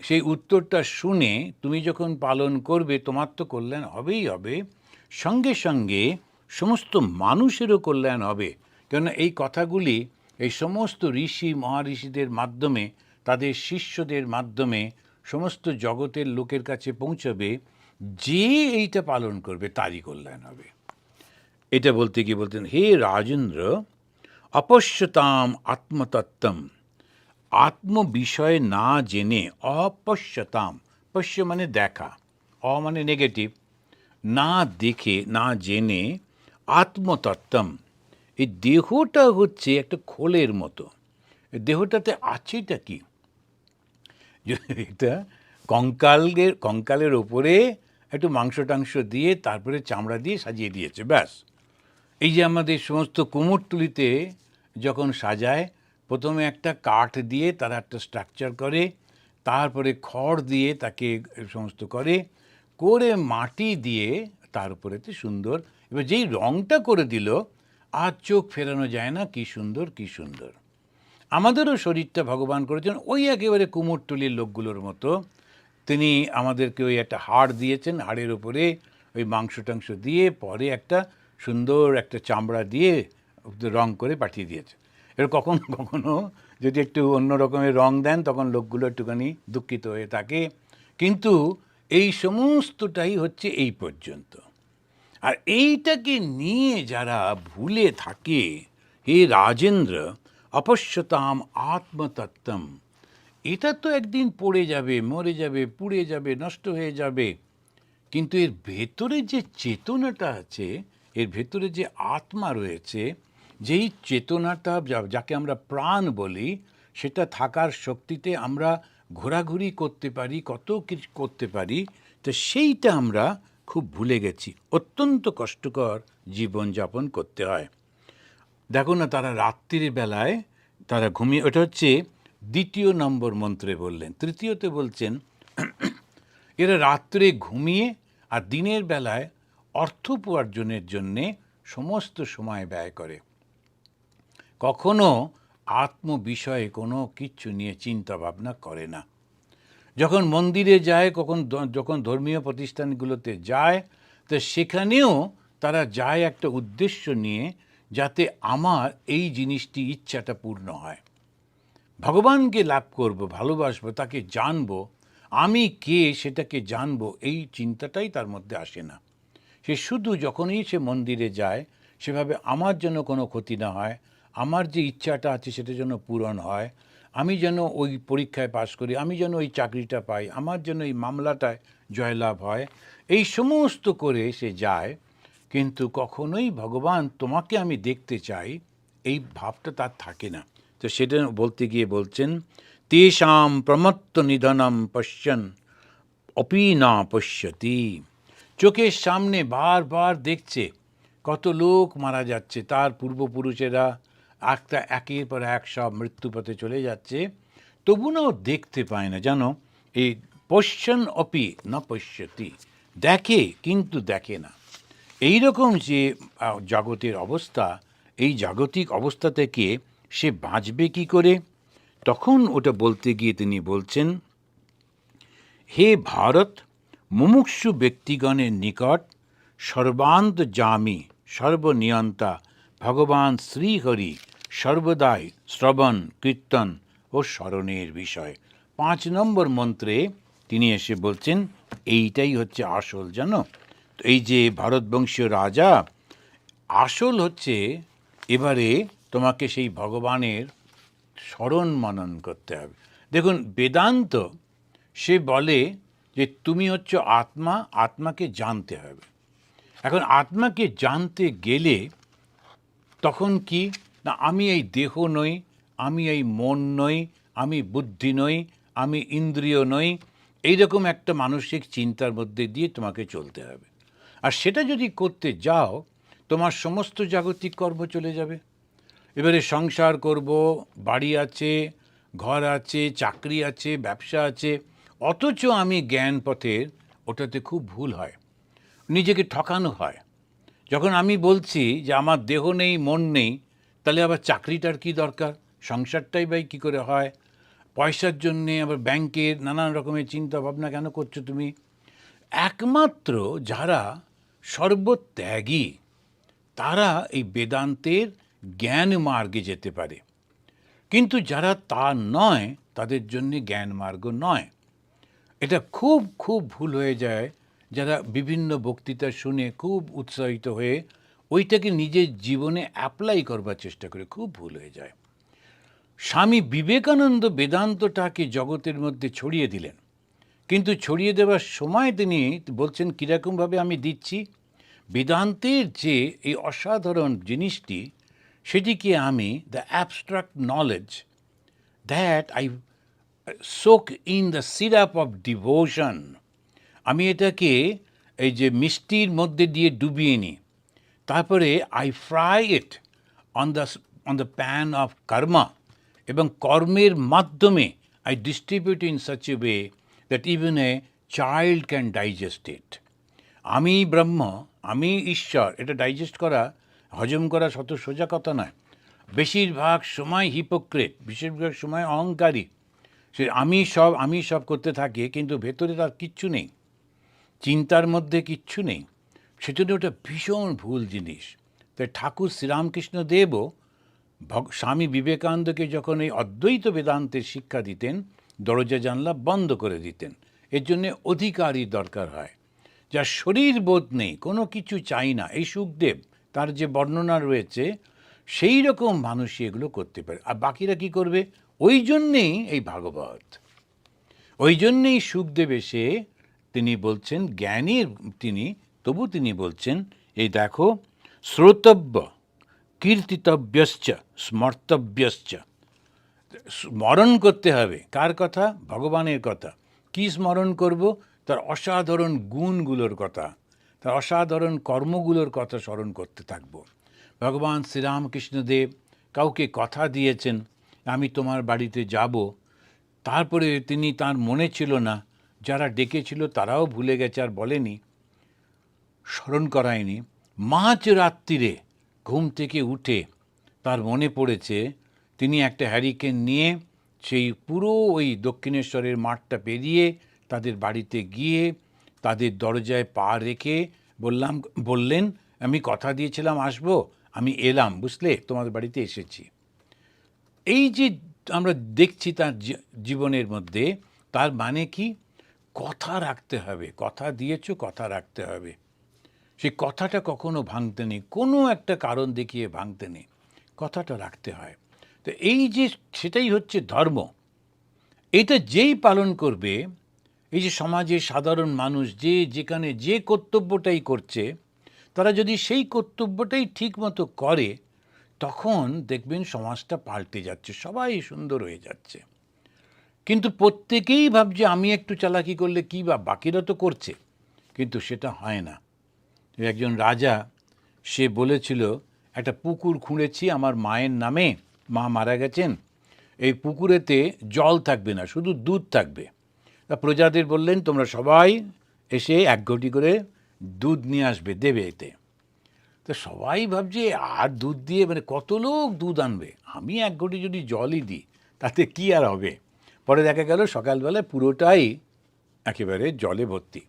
সেই উত্তরটা শুনে তুমি যখন পালন করবে তোমার তো কল্যাণ হবেই হবে, সঙ্গে সঙ্গে সমস্ত মানুষেরও কল্যাণ হবে। কেননা এই কথাগুলি এই সমস্ত ঋষি মহাঋষিদের মাধ্যমে, তাদের শিষ্যদের মাধ্যমে সমস্ত জগতের লোকের কাছে পৌঁছবে। যে এইটা পালন করবে তারই কল্যাণ হবে। এটা বলতে গিয়ে বলতেন, হে রাজেন্দ্র, অপশ্যতাম আত্মতত্ত্বম, আত্ম বিষয়ে না জেনে, অপশ্যতাম, পশ্য মানে দেখা, অ মানে নেগেটিভ, না দেখে না জেনে, আত্মতত্ত্বম, এই দেহটা হচ্ছে একটা খোলের মতো। দেহটাতে আছেটা কি? এটা কঙ্কালের ওপরে একটু মাংস টাংস দিয়ে তারপরে চামড়া দিয়ে সাজিয়ে দিয়েছে, ব্যাস। এই যে আমাদের সমস্ত কুমোরটুলিতে যখন সাজায়, প্রথমে একটা কাঠ দিয়ে তারা একটা স্ট্রাকচার করে, তারপরে খড় দিয়ে তাকে সমস্ত করে মাটি দিয়ে তার উপরেতে সুন্দর, এবার যেই রঙটা করে দিল আর চোখ ফেরানো যায় না, কি সুন্দর কি সুন্দর। আমাদেরও শরীরটা ভগবান করেছেন ওই একেবারে কুমোরটুলির লোকগুলোর মতো। তিনি আমাদেরকে ওই একটা হাড় দিয়েছেন, হাড়ের উপরে ওই মাংস টাংস দিয়ে পরে একটা সুন্দর একটা চামড়া দিয়ে রং করে পাঠিয়ে দিয়েছে। এর কখনো কখনো যদি একটু অন্য রকমের রং দেন তখন লোকগুলো একটুখানি দুঃখিত হয়ে থাকে, কিন্তু এই সমস্তটাই হচ্ছে এই পর্যন্ত। আর এইটাকে নিয়ে যারা ভুলে থাকে, হে রাজেন্দ্র, অপশ্যতাম আত্মতত্ত্বম, এটা তো একদিন পড়ে যাবে, মরে যাবে, পুড়ে যাবে, নষ্ট হয়ে যাবে, কিন্তু এর ভেতরে যে চেতনাটা আছে, এর ভেতরে যে আত্মা রয়েছে, যেই চেতনাটা যাকে আমরা প্রাণ বলি, সেটা থাকার শক্তিতে আমরা ঘোরাঘুরি করতে পারি, কত কিছু করতে পারি। তো সেইটা আমরা খুব ভুলে গেছি। অত্যন্ত কষ্টকর জীবনযাপন করতে হয়। দেখো না, তারা রাত্রির বেলায় তারা ঘুমিয়ে, ওটা হচ্ছে 2 নম্বর মন্ত্রে বললেন। তৃতীয়তে বলছেন এরা রাত্রে ঘুমিয়ে আর দিনের বেলায় অর্থ উপার্জনের জন্যে সমস্ত সময় ব্যয় করে, কখনো আত্ম বিষয়ে কোনো কিচ্ছু নিয়ে চিন্তা ভাবনা করে না। যখন মন্দিরে যায়, যখন ধর্মীয় প্রতিষ্ঠানগুলোতে যায়, তো সেখানেও তারা যায় একটা উদ্দেশ্য নিয়ে, যাতে আমার এই জিনিসটি ইচ্ছাটা পূর্ণ হয়, ভগবানকে লাভ করব, ভালোবাসবো, তাকে জানবো, আমি কে সেটাকে জানবো, এই চিন্তাটাই তার মধ্যে আসে না। সে শুধু যখনই সে মন্দিরে যায়, সেভাবে আমার যেন কোনো ক্ষতি না হয়, আমার যে ইচ্ছাটা আছে সেটা যেন পূরণ হয়, আমি যেন ওই পরীক্ষায় পাশ করি, আমি যেন ওই চাকরিটা পাই, আমার যেন এই মামলাটায় জয়লাভ হয়, এই সমস্ত করে সে যায়। কিন্তু কখনোই ভগবান তোমাকে আমি দেখতে চাই এই ভাবটা তার থাকে না। তো সেটা বলতে গিয়ে বলছেন, তেষাম প্রমত্ত নিধনম পশ্যন অপি না পশ্যতি, চোখের সামনে বারবার দেখছে কত লোক মারা যাচ্ছে, তার পূর্বপুরুষেরা একের পর এক সব মৃত্যুপথে চলে যাচ্ছে, তবু না ও দেখতে পায় না। জানো, এই পশ্যন অপি না পশ্যতি, দেখে কিন্তু দেখে না। এই রকম যে জগতের অবস্থা, এই জাগতিক অবস্থা থেকে সে বাঁচবে কি করে? তখন ওটা বলতে গিয়ে তিনি বলছেন, হে ভারত, মুমুক্ষু ব্যক্তিগণের নিকট সর্বান্তর্যামী সর্বনিয়ন্তা ভগবান শ্রীহরি সর্বদাই শ্রবণ কীর্তন ও স্মরণের বিষয়। 5 নম্বর মন্ত্রে তিনি এসে বলছেন এইটাই হচ্ছে আসল, জানো। তো এই যে ভারতবংশীয় রাজা, আসল হচ্ছে এবারে তোমাকে সেই ভগবানের স্মরণ মনন করতে হবে। দেখুন বেদান্ত সে বলে যে তুমি হচ্ছে আত্মা, আত্মাকে জানতে হবে। এখন আত্মাকে জানতে গেলে তখন কি না, আমি এই দেহ নই, আমি এই মন নই, আমি বুদ্ধি নই, আমি ইন্দ্রিয় নই, এইরকম একটা মানসিক চিন্তার মধ্যে দিয়ে তোমাকে চলতে হবে। আর সেটা যদি করতে যাও তোমার সমস্ত জাগতিক কর্ম চলে যাবে। এবারে সংসার করব, বাড়ি আছে, ঘর আছে, চাকরি আছে, ব্যবসা আছে, অথচ আমি জ্ঞান পথের, ওটাতে খুব ভুল হয়, নিজেকে ঠকানো হয়। যখন আমি বলছি যে আমার দেহ নেই, মন নেই, তাহলে আবার চাকরিটার কি দরকার, সংসারটাই বাই কী করে হয়, পয়সার জন্যে আবার ব্যাংকের নানান রকমের চিন্তা ভাবনা কেন করছো তুমি? একমাত্র যারা সর্বত্যাগী তারা এই বেদান্তের জ্ঞান মার্গে যেতে পারে, কিন্তু যারা তা নয় তাদের জন্য জ্ঞান মার্গ নয়। এটা খুব খুব ভুল হয়ে যায়, যারা বিভিন্ন বক্তৃতা শুনে খুব উৎসাহিত হয়ে ওইটাকে নিজের জীবনে অ্যাপ্লাই করবার চেষ্টা করে, খুব ভুল হয়ে যায়। স্বামী বিবেকানন্দ বেদান্তটাকে জগতের মধ্যে ছড়িয়ে দিলেন, কিন্তু ছড়িয়ে দেওয়ার সময় তিনি বলছেন কীরকমভাবে আমি দিচ্ছি, বেদান্তের যে এই অসাধারণ জিনিসটি, সেটিকে আমি the abstract knowledge that I soak in the syrup of devotion, আমি এটাকে এই যে মিষ্টির মধ্যে দিয়ে ডুবিয়ে নিই, তারপরে I fry it on the pan of karma, এবং কর্মের মাধ্যমে I distribute in such a way that even a child can digest it. আমি ব্রহ্ম, আমি ঈশ্বর, এটা ডাইজেস্ট করা, হজম করা শত সোজা কথা নয়। বেশিরভাগ সময় হিপোক্রেট, বেশিরভাগ সময় অহংকারী, সে আমি সব করতে থাকে, কিন্তু ভেতরে তার কিচ্ছু নেই, চিন্তার মধ্যে কিচ্ছু নেই। সেজন্য ওটা ভীষণ ভুল জিনিস। তাই ঠাকুর শ্রীরামকৃষ্ণ দেবও স্বামী বিবেকানন্দকে যখন এই অদ্বৈত বেদান্তের শিক্ষা দিতেন, দরজা জানলা বন্ধ করে দিতেন। এর জন্যে অধিকারী দরকার হয়, যার শরীর বোধ নেই, কোনো কিছু চাই না। এই সুখদেব তার যে বর্ণনা রয়েছে, সেই রকম মানুষই এগুলো করতে পারে। আর বাকিরা কি করবে? ওই জন্যেই এই ভাগবত, ওই জন্যেই সুখদেব এসে তিনি বলছেন জ্ঞানীর, তবু তিনি বলছেন এই দেখো, শ্রোতব্য কীর্তিতব্যশ্চ স্মর্তব্যশ্চ, স্মরণ করতে হবে কার কথা? ভগবানের কথা। কি স্মরণ করব? তার অসাধারণ গুণগুলোর কথা, তার অসাধারণ কর্মগুলোর কথা স্মরণ করতে থাকব। ভগবান শ্রীরামকৃষ্ণদেব কাউকে কথা দিয়েছেন, আমি তোমার বাড়িতে যাব, তারপরে তিনি, তার মনে ছিল না, যারা ডেকেছিল তারাও ভুলে গেছে, আর বলেনি, স্মরণ করায়নি। মাঝ রাত্রিরে ঘুম থেকে উঠে তার মনে পড়েছে, তিনি একটা হ্যারিকেন নিয়ে সেই পুরো ওই দক্ষিণেশ্বরের মাঠটা পেরিয়ে তাদের বাড়িতে গিয়ে তাদের দরজায় পা রেখে বললেন, আমি কথা দিয়েছিলাম আসবো, আমি এলাম, বুঝলে, তোমাদের বাড়িতে এসেছি। এই যে আমরা দেখছি তার জীবনের মধ্যে, তার মানে কি? কথা রাখতে হবে, কথা দিয়েছো, কথা রাখতে হবে। সেই কথাটা কখনো ভাঙতে নেই, কোনো একটা কারণ দেখিয়ে ভাঙতে নেই, কথাটা রাখতে হয়। তো এই যে সেটাই হচ্ছে ধর্ম। এটা যেই পালন করবে, এই যে সমাজের সাধারণ মানুষ যে যেখানে যে কর্তব্যটাই করছে, তারা যদি সেই কর্তব্যটাই ঠিক মতো করে, তখন দেখবেন সমাজটা পাল্টে যাচ্ছে, সবাই সুন্দর হয়ে যাচ্ছে। কিন্তু প্রত্যেকেই ভাবছে আমি একটু চালাকি করলে কি, বা বাকিরা তো করছে, কিন্তু সেটা হয় না। একজন রাজা, সে বলেছিল, একটা পুকুর খুঁড়েছি আমার মায়ের নামে, মা মারা গেছেন, এই পুকুরেতে জল থাকবে না, শুধু দুধ থাকবে। তা প্রজাদের বললেন, তোমরা সবাই এসে এক ঘটি করে দুধ নিয়ে আসবে, দেবে এতে। তো সবাই ভাবছে আর দুধ দিয়ে মানে কত লোক দুধ আনবে, আমি এক ঘটি যদি জলই দিই তাতে কি আর হবে। পরে দেখা গেল সকালবেলায় পুরোটাই একেবারে জলে ভর্তি।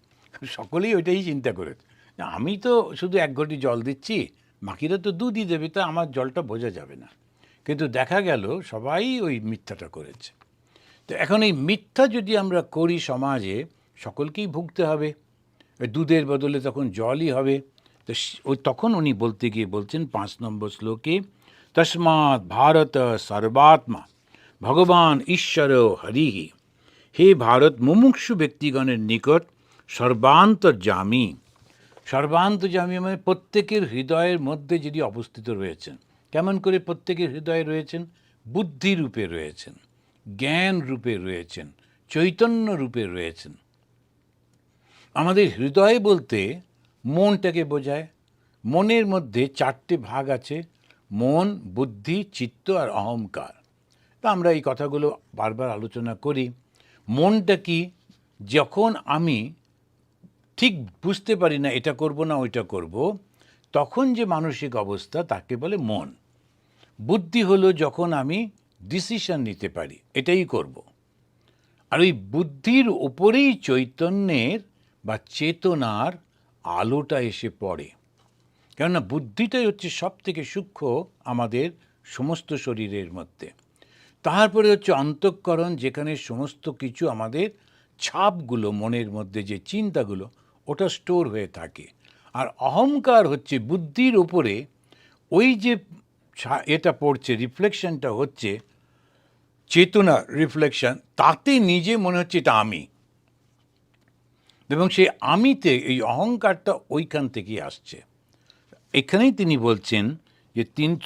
সকলেই ওইটাই চিন্তা করেছে, আমি তো শুধু এক ঘটি জল দিচ্ছি, বাকিরা তো দুধই দেবে, তা আমার জলটা বোঝা যাবে না। কিন্তু দেখা গেল সবাই ওই মিথ্যাটা করেছে। তো এখন এই মিথ্যা যদি আমরা করি সমাজে, সকলকেই ভুগতে হবে। দুধের বদলে তখন জলই হবে। তো ওই তখন উনি বলতে গিয়ে বলছেন 5 নম্বর শ্লোকে, তস্মাৎ ভারত সর্বাত্মা ভগবান ঈশ্বর হরিহি, হে ভারত মুমুক্ষু ব্যক্তিগণের নিকট সর্বান্তর্যামী। সর্বান্তর্যামী মানে প্রত্যেকের হৃদয়ের মধ্যে যিনি অবস্থিত রয়েছেন। কেমন করে প্রত্যেকের হৃদয়ে রয়েছেন? বুদ্ধি রূপে রয়েছেন, জ্ঞান রূপে রয়েছেন, চৈতন্য রূপে রয়েছেন। আমাদের হৃদয় বলতে মনটাকে বোঝায়। মনের মধ্যে 4টে ভাগ আছে, মন, বুদ্ধি, চিত্ত আর অহংকার। তা আমরা এই কথাগুলো বারবার আলোচনা করি। মনটা কি? যখন আমি ঠিক বুঝতে পারি না এটা করব না ওইটা করব, তখন যে মানসিক অবস্থা তাকে বলে মন। বুদ্ধি হলো যখন আমি ডিসিশন নিতে পারি এটাই করব। আর ওই বুদ্ধির ওপরেই চৈতন্যের বা চেতনার আলোটা এসে পড়ে। কেননা বুদ্ধিটাই হচ্ছে সব থেকে সূক্ষ্ম আমাদের সমস্ত শরীরের মধ্যে। তারপরে হচ্ছে অন্তঃকরণ, যেখানে সমস্ত কিছু আমাদের ছাপগুলো, মনের মধ্যে যে চিন্তাগুলো, ওটা স্টোর হয়ে থাকে। আর অহংকার হচ্ছে বুদ্ধির ওপরে ওই যে এটা পড়ছে, রিফ্লেকশনটা হচ্ছে চেতনা রিফ্লেকশন, তাতে নিজে মনে হচ্ছে এটা আমি। এবং সেই আমিতে এই অহংকারটা ওইখান থেকেই আসছে। এখানেই তিনি বলছেন যে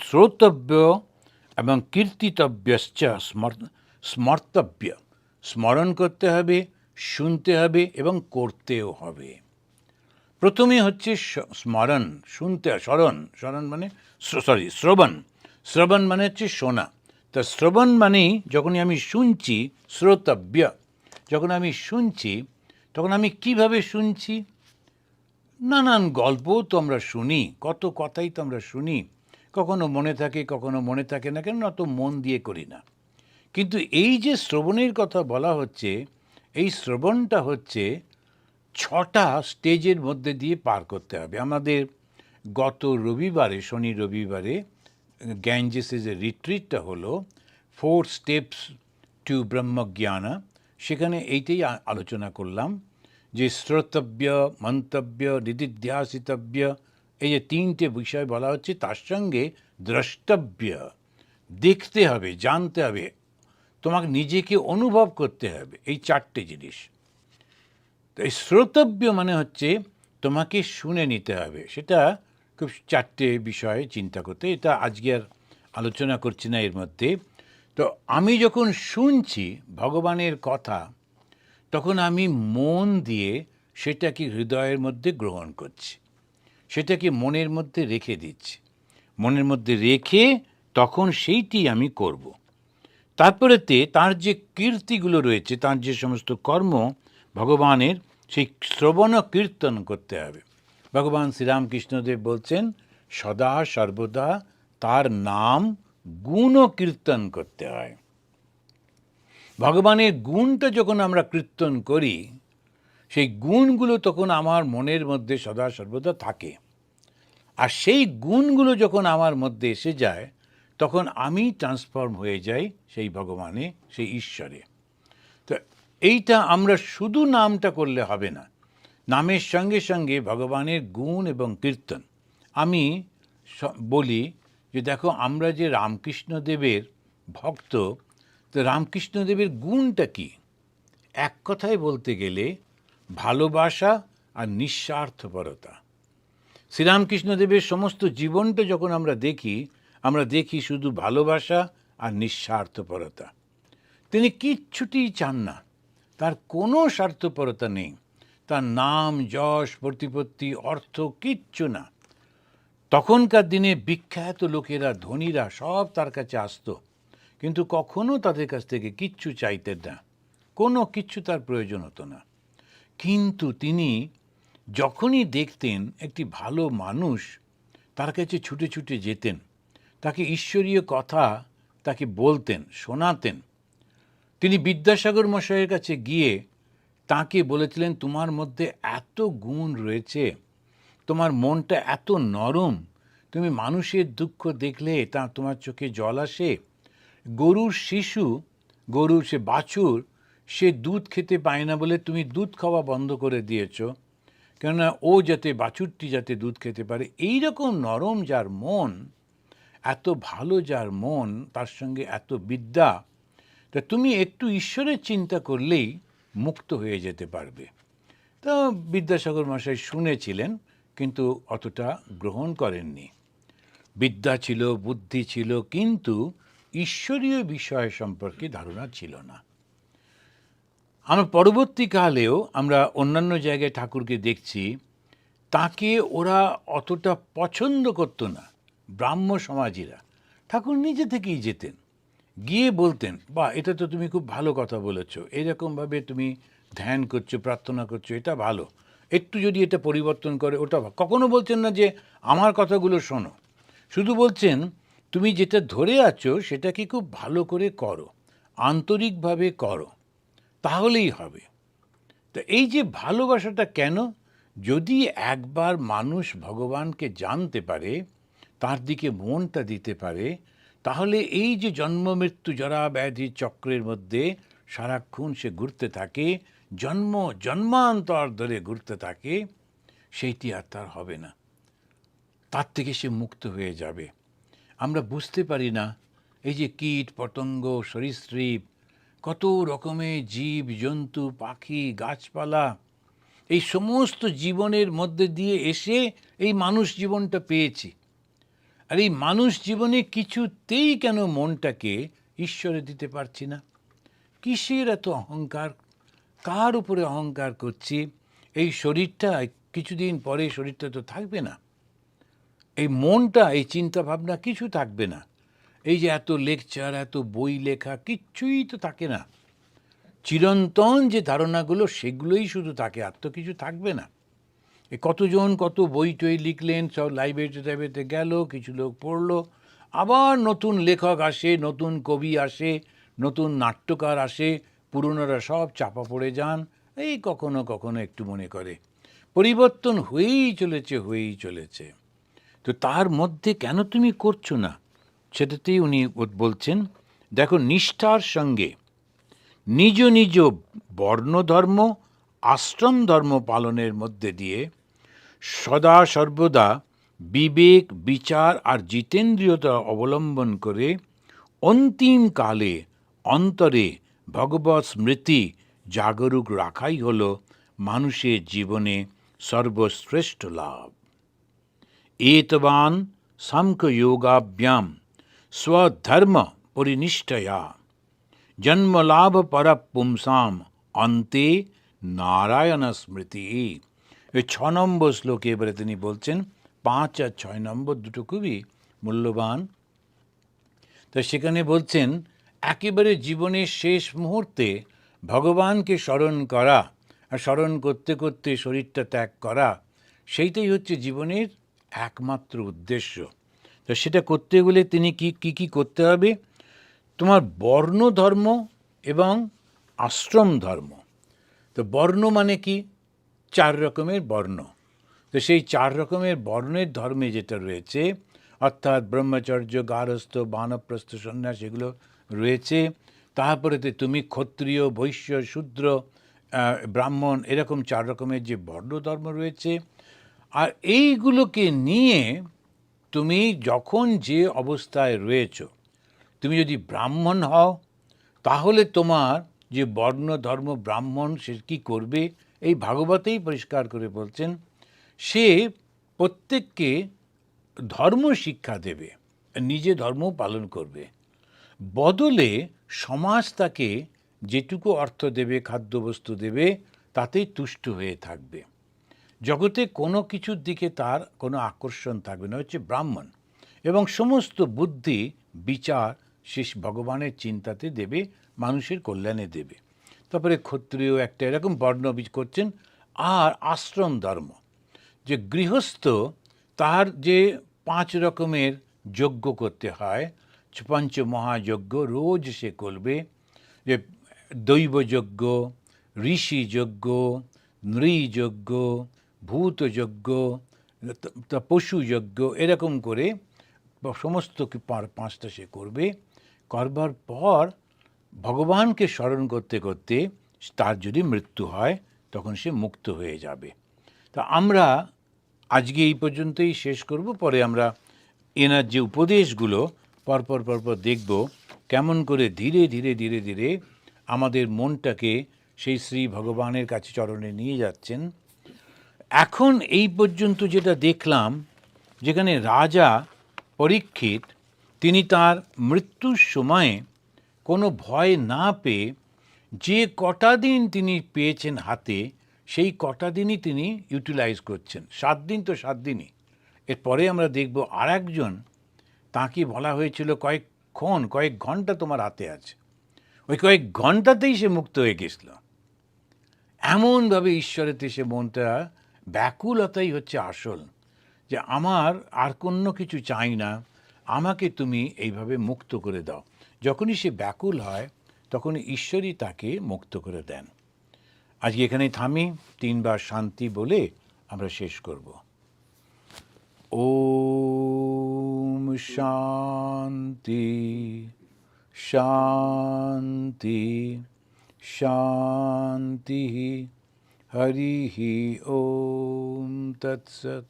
শ্রোতব্য এবং কীর্তিতব্যশ্চ স্মর্তব্য, স্মরণ করতে হবে, শুনতে হবে এবং করতেও হবে। প্রথমে হচ্ছে স্মরণ, শুনতে, স্মরণ মানে শ্রবণ। শ্রবণ মানে হচ্ছে শোনা। তা শ্রবণ মানেই যখনই আমি শুনছি, শ্রোতব্য, যখন আমি শুনছি তখন আমি কিভাবে শুনছি? নানান গল্পও তো আমরা শুনি, কত কথাই তো আমরা শুনি, কখনো মনে থাকে কখনো মনে থাকে না, কেন অত মন দিয়ে করি না। কিন্তু এই যে শ্রবণের কথা বলা হচ্ছে, এই শ্রবণটা হচ্ছে 6টা স্টেজের মধ্যে দিয়ে পার করতে হবে। আমাদের গত রবিবারে, শনি রবিবারে গ্যাঞ্জেসের যে রিট্রিটটা হলো 4 স্টেপস টু ব্রহ্মজ্ঞানা, সেখানে এইটাই আলোচনা করলাম যে শ্রোতব্য, মন্তব্য, নিদিধ্যাসিতব্য, এই যে 3টে বিষয় বলা হচ্ছে, তার সঙ্গে দ্রষ্টব্য, দেখতে হবে, জানতে হবে, তোমাকে নিজেকে অনুভব করতে হবে, এই 4টে জিনিস। তো এই শ্রোতব্য মানে হচ্ছে তোমাকে শুনে নিতে হবে, সেটা খুব 4টে বিষয়ে চিন্তা করতে, এটা আজকে আর আলোচনা করছি না এর মধ্যে। তো আমি যখন শুনছি ভগবানের কথা, তখন আমি মন দিয়ে সেটাকে হৃদয়ের মধ্যে গ্রহণ করছি, সেটাকে মনের মধ্যে রেখে দিচ্ছি। মনের মধ্যে রেখে তখন সেইটি আমি করব। তারপরেতে তার যে কীর্তিগুলো রয়েছে, তার যে সমস্ত কর্ম ভগবানের, সেই শ্রবণ কীর্তন করতে হবে। ভগবান শ্রীরামকৃষ্ণদেব বলছেন সদা সর্বদা তার নাম গুণ কীর্তন করতে হয়। ভগবানের গুণটা যখন আমরা কীর্তন করি, সেই গুণগুলো তখন আমার মনের মধ্যে সদা সর্বদা থাকে। আর সেই গুণগুলো যখন আমার মধ্যে এসে যায়, তখন আমি ট্রান্সফর্ম হয়ে যাই সেই ভগবানে, সেই ঈশ্বরে। তো এইটা আমরা শুধু নামটা করলে হবে না, নামের সঙ্গে সঙ্গে ভগবানের গুণ এবং কীর্তন। আমি বলি যে দেখো, আমরা যে রামকৃষ্ণদেবের ভক্ত, তো রামকৃষ্ণদেবের গুণটা কি? এক কথায় বলতে গেলে ভালোবাসা আর নিঃস্বার্থপরতা। শ্রীরামকৃষ্ণদেবের সমস্ত জীবনটা যখন আমরা দেখি শুধু ভালোবাসা আর নিঃস্বার্থপরতা। তিনি কিচ্ছুটি চান না, তার কোনো স্বার্থপরতা নেই। তার নাম, যশ, প্রতিপত্তি, অর্থ কিচ্ছু না। তখনকার দিনে বিখ্যাত লোকেরা, ধনীরা সব তার কাছে আসতো, কিন্তু কখনো তাদের কাছ থেকে কিচ্ছু চাইতেন না, কোনো কিচ্ছু তার প্রয়োজন হতো না। কিন্তু তিনি যখনই দেখতেন একটি ভালো মানুষ, তার কাছে ছুটে ছুটে যেতেন, তাকে ঈশ্বরীয় কথা তাকে বলতেন, শোনাতেন। তিনি বিদ্যাসাগর মশাইয়ের কাছে গিয়ে তাকে বলেছিলেন, তোমার মধ্যে এত গুণ রয়েছে, তোমার মনটা এত নরম, তুমি মানুষের দুঃখ দেখলে তোমার চোখে জল আসে। গরুর শিশু, গরুর সে বাছুর, সে দুধ খেতে পায় না বলে তুমি দুধ খাওয়া বন্ধ করে দিয়েছ, কেননা ও যাতে বাছুরটি যাতে দুধ খেতে পারে, এই রকম নরম যার মন, এত ভালো যার মন, তার সঙ্গে এত বিদ্যা, তা তুমি একটু ঈশ্বরের চিন্তা করলেই মুক্ত হয়ে যেতে পারবে। তো বিদ্যাসাগর মশাই শুনেছিলেন, কিন্তু অতটা গ্রহণ করেননি। বিদ্যা ছিল, বুদ্ধি ছিল, কিন্তু ঈশ্বরীয় বিষয় সম্পর্কে ধারণা ছিল না। আমরা পরবর্তীকালেও আমরা অন্যান্য জায়গায় ঠাকুরকে দেখছি, তাকে ওরা অতটা পছন্দ করতো না, ব্রাহ্ম সমাজীরা। ঠাকুর নিজে থেকেই যেতেন, গিয়ে বলতেন, বা এটা তো তুমি খুব ভালো কথা বলেছো, এরকমভাবে তুমি ধ্যান করছো, প্রার্থনা করছো, এটা ভালো, একটু যদি এটা পরিবর্তন করে ওটা কখনো বলছেন না যে আমার কথাগুলো শোনো, শুধু বলছেন তুমি যেটা ধরে আছো সেটাকে খুব ভালো করে করো, আন্তরিকভাবে করো, তাহলেই হবে। তো এই যে ভালোবাসাটা কেন? যদি একবার মানুষ ভগবানকে জানতে পারে, তার দিকে মনটা দিতে পারে, তাহলে এই যে জন্ম মৃত্যু জরা ব্যাধি চক্রের মধ্যে সারাক্ষণ সে ঘুরতে থাকে, জন্ম জন্মান্তর ধরে ঘুরতে থাকে, সেইটি আর তার হবে না, তার থেকে সে মুক্ত হয়ে যাবে। আমরা বুঝতে পারি না, এই যে কীট পতঙ্গ সরীসৃপ, কত রকমের জীব জন্তু পাখি গাছপালা, এই সমস্ত জীবনের মধ্যে দিয়ে এসে এই মানুষ জীবনটা পেয়েছি। আর এই মানুষ জীবনে কিছুতেই কেন মনটাকে ঈশ্বরে দিতে পারছি না? কিসের এত অহংকার? কার উপরে অহংকার করছি? এই শরীরটা কিছুদিন পরে শরীরটা তো থাকবে না, এই মনটা, এই চিন্তা ভাবনা কিছু থাকবে না, এই যে এত লেকচার এত বই লেখা কিচ্ছুই তো থাকে না, চিরন্তন যে ধারণাগুলো সেগুলোই শুধু থাকে, আর তো কিছু থাকবে না। এ কতজন কত বই টই লিখলেন, সব লাইব্রেরিতে গেল, কিছু লোক পড়লো, আবার নতুন লেখক আসে, নতুন কবি আসে, নতুন নাট্যকার আসে, পুরনোরা সব চাপা পড়ে যান, এই কখনো কখনো একটু মনে করে পরিবর্তন হয়েই চলেছে হয়েই চলেছে। তো তার মধ্যে কেন তুমি করছো না? সেটাতেই উনি বলছেন, দেখো, নিষ্ঠার সঙ্গে নিজ নিজ বর্ণধর্ম আশ্রম ধর্ম পালনের মধ্যে দিয়ে সদা সর্বদা বিবেক বিচার আর জিতেন্দ্রিয়তা অবলম্বন করে অন্তিমকালে অন্তরে ভগবৎ স্মৃতি জাগরুক রাখাই হল মানুষের জীবনে সর্বশ্রেষ্ঠ লাভ। एतवान साम्ख्य योगाभ्याम स्वधर्म परिनिष्ठया जन्मलाभ पर पुंसाम अन्ते नारायण स्मृति। এই 6 নম্বর শ্লোকে এবারে তিনি বলছেন, 5 আর 6 নম্বর দুটো খুবই মূল্যবান। তো সেখানে বলছেন, একেবারে জীবনের শেষ মুহূর্তে ভগবানকে স্মরণ করা, আর স্মরণ করতে করতে শরীরটা ত্যাগ করা, সেইটাই হচ্ছে জীবনের একমাত্র উদ্দেশ্য। তো সেটা করতে গেলে তিনি কি করতে হবে? তোমার বর্ণ ধর্ম এবং আশ্রম ধর্ম। তো বর্ণ মানে কি? 4 রকমের বর্ণ। তো সেই 4 রকমের বর্ণের ধর্মে যেটা রয়েছে, অর্থাৎ ব্রহ্মচর্য, গারস্থ, বানপ্রস্থ, সন্ন্যাস, এগুলো রয়েছে। তারপরে তুমি ক্ষত্রিয়, বৈশ্য, শূদ্র, ব্রাহ্মণ, এরকম 4 রকমের যে বর্ণ ধর্ম রয়েছে। আর এইগুলোকে নিয়ে তুমি যখন যে অবস্থায় রয়েছ, তুমি যদি ব্রাহ্মণ হও, তাহলে তোমার যে বর্ণ ধর্ম ব্রাহ্মণ সে কী করবে? এই ভাগবতেই পরিষ্কার করে বলছেন, সে প্রত্যেককে ধর্ম শিক্ষা দেবে, নিজে ধর্ম পালন করবে, বদলে সমাজ তাকে যেটুকু অর্থ দেবে, খাদ্যবস্তু দেবে, তাতেই তুষ্ট হয়ে থাকবে। জগতে কোনো কিছুর দিকে তার কোনো আকর্ষণ থাকবে না, হচ্ছে ব্রাহ্মণ। এবং সমস্ত বুদ্ধি বিচার শেষ ভগবানের চিন্তাতে দেবে, মানুষের কল্যাণে দেবে। তারপরে ক্ষত্রিয় একটা এরকম বর্ণ করছেন। আর আশ্রম ধর্ম, যে গৃহস্থ, তার যে 5 রকমের যজ্ঞ করতে হয়, পঞ্চমহাযজ্ঞ রোজ সে করবে, যে দৈবযজ্ঞ, ঋষিযজ্ঞ, নৃযজ্ঞ, ভূতযজ্ঞ, পশুযজ্ঞ, এরকম করে সমস্ত 5টা সে করবে। করবার পর ভগবানকে স্মরণ করতে করতে তার যদি মৃত্যু হয়, তখন সে মুক্ত হয়ে যাবে। তা আমরা আজকে এই পর্যন্তই শেষ করব, পরে আমরা এনার যে উপদেশগুলো পরপর দেখব কেমন করে ধীরে ধীরে ধীরে ধীরে আমাদের মনটাকে সেই শ্রী ভগবানের কাছে চরণে নিয়ে যাচ্ছেন। এখন এই পর্যন্ত যেটা দেখলাম, যেখানে রাজা পরীক্ষিত তিনি তার মৃত্যুর সময়ে কোনো ভয় না পেয়ে যে কটা দিন তিনি পেয়েছেন হাতে, সেই কটা দিনই তিনি ইউটিলাইজ করছেন। 7 দিন তো 7 দিনই। এরপরে আমরা দেখব আর একজন, তাকে বলা হয়েছিল কয়েক ঘন্টা তোমার হাতে আছে, ওই কয়েক ঘন্টাতেই সে মুক্ত হয়ে গেছিল। এমনভাবে ঈশ্বরেতে সে মনটা, ব্যাকুলতাই হচ্ছে আসল, যে আমার আর কোনো কিছু চাই না, আমাকে তুমি এইভাবে মুক্ত করে দাও। যখনই সে ব্যাকুল হয় তখন ঈশ্বরই তাকে মুক্ত করে দেন। আজকে এখানেই থামি, 3 বার শান্তি বলে আমরা শেষ করব। ওম শান্তি শান্তি শান্তি। হরি ওম তৎসৎ।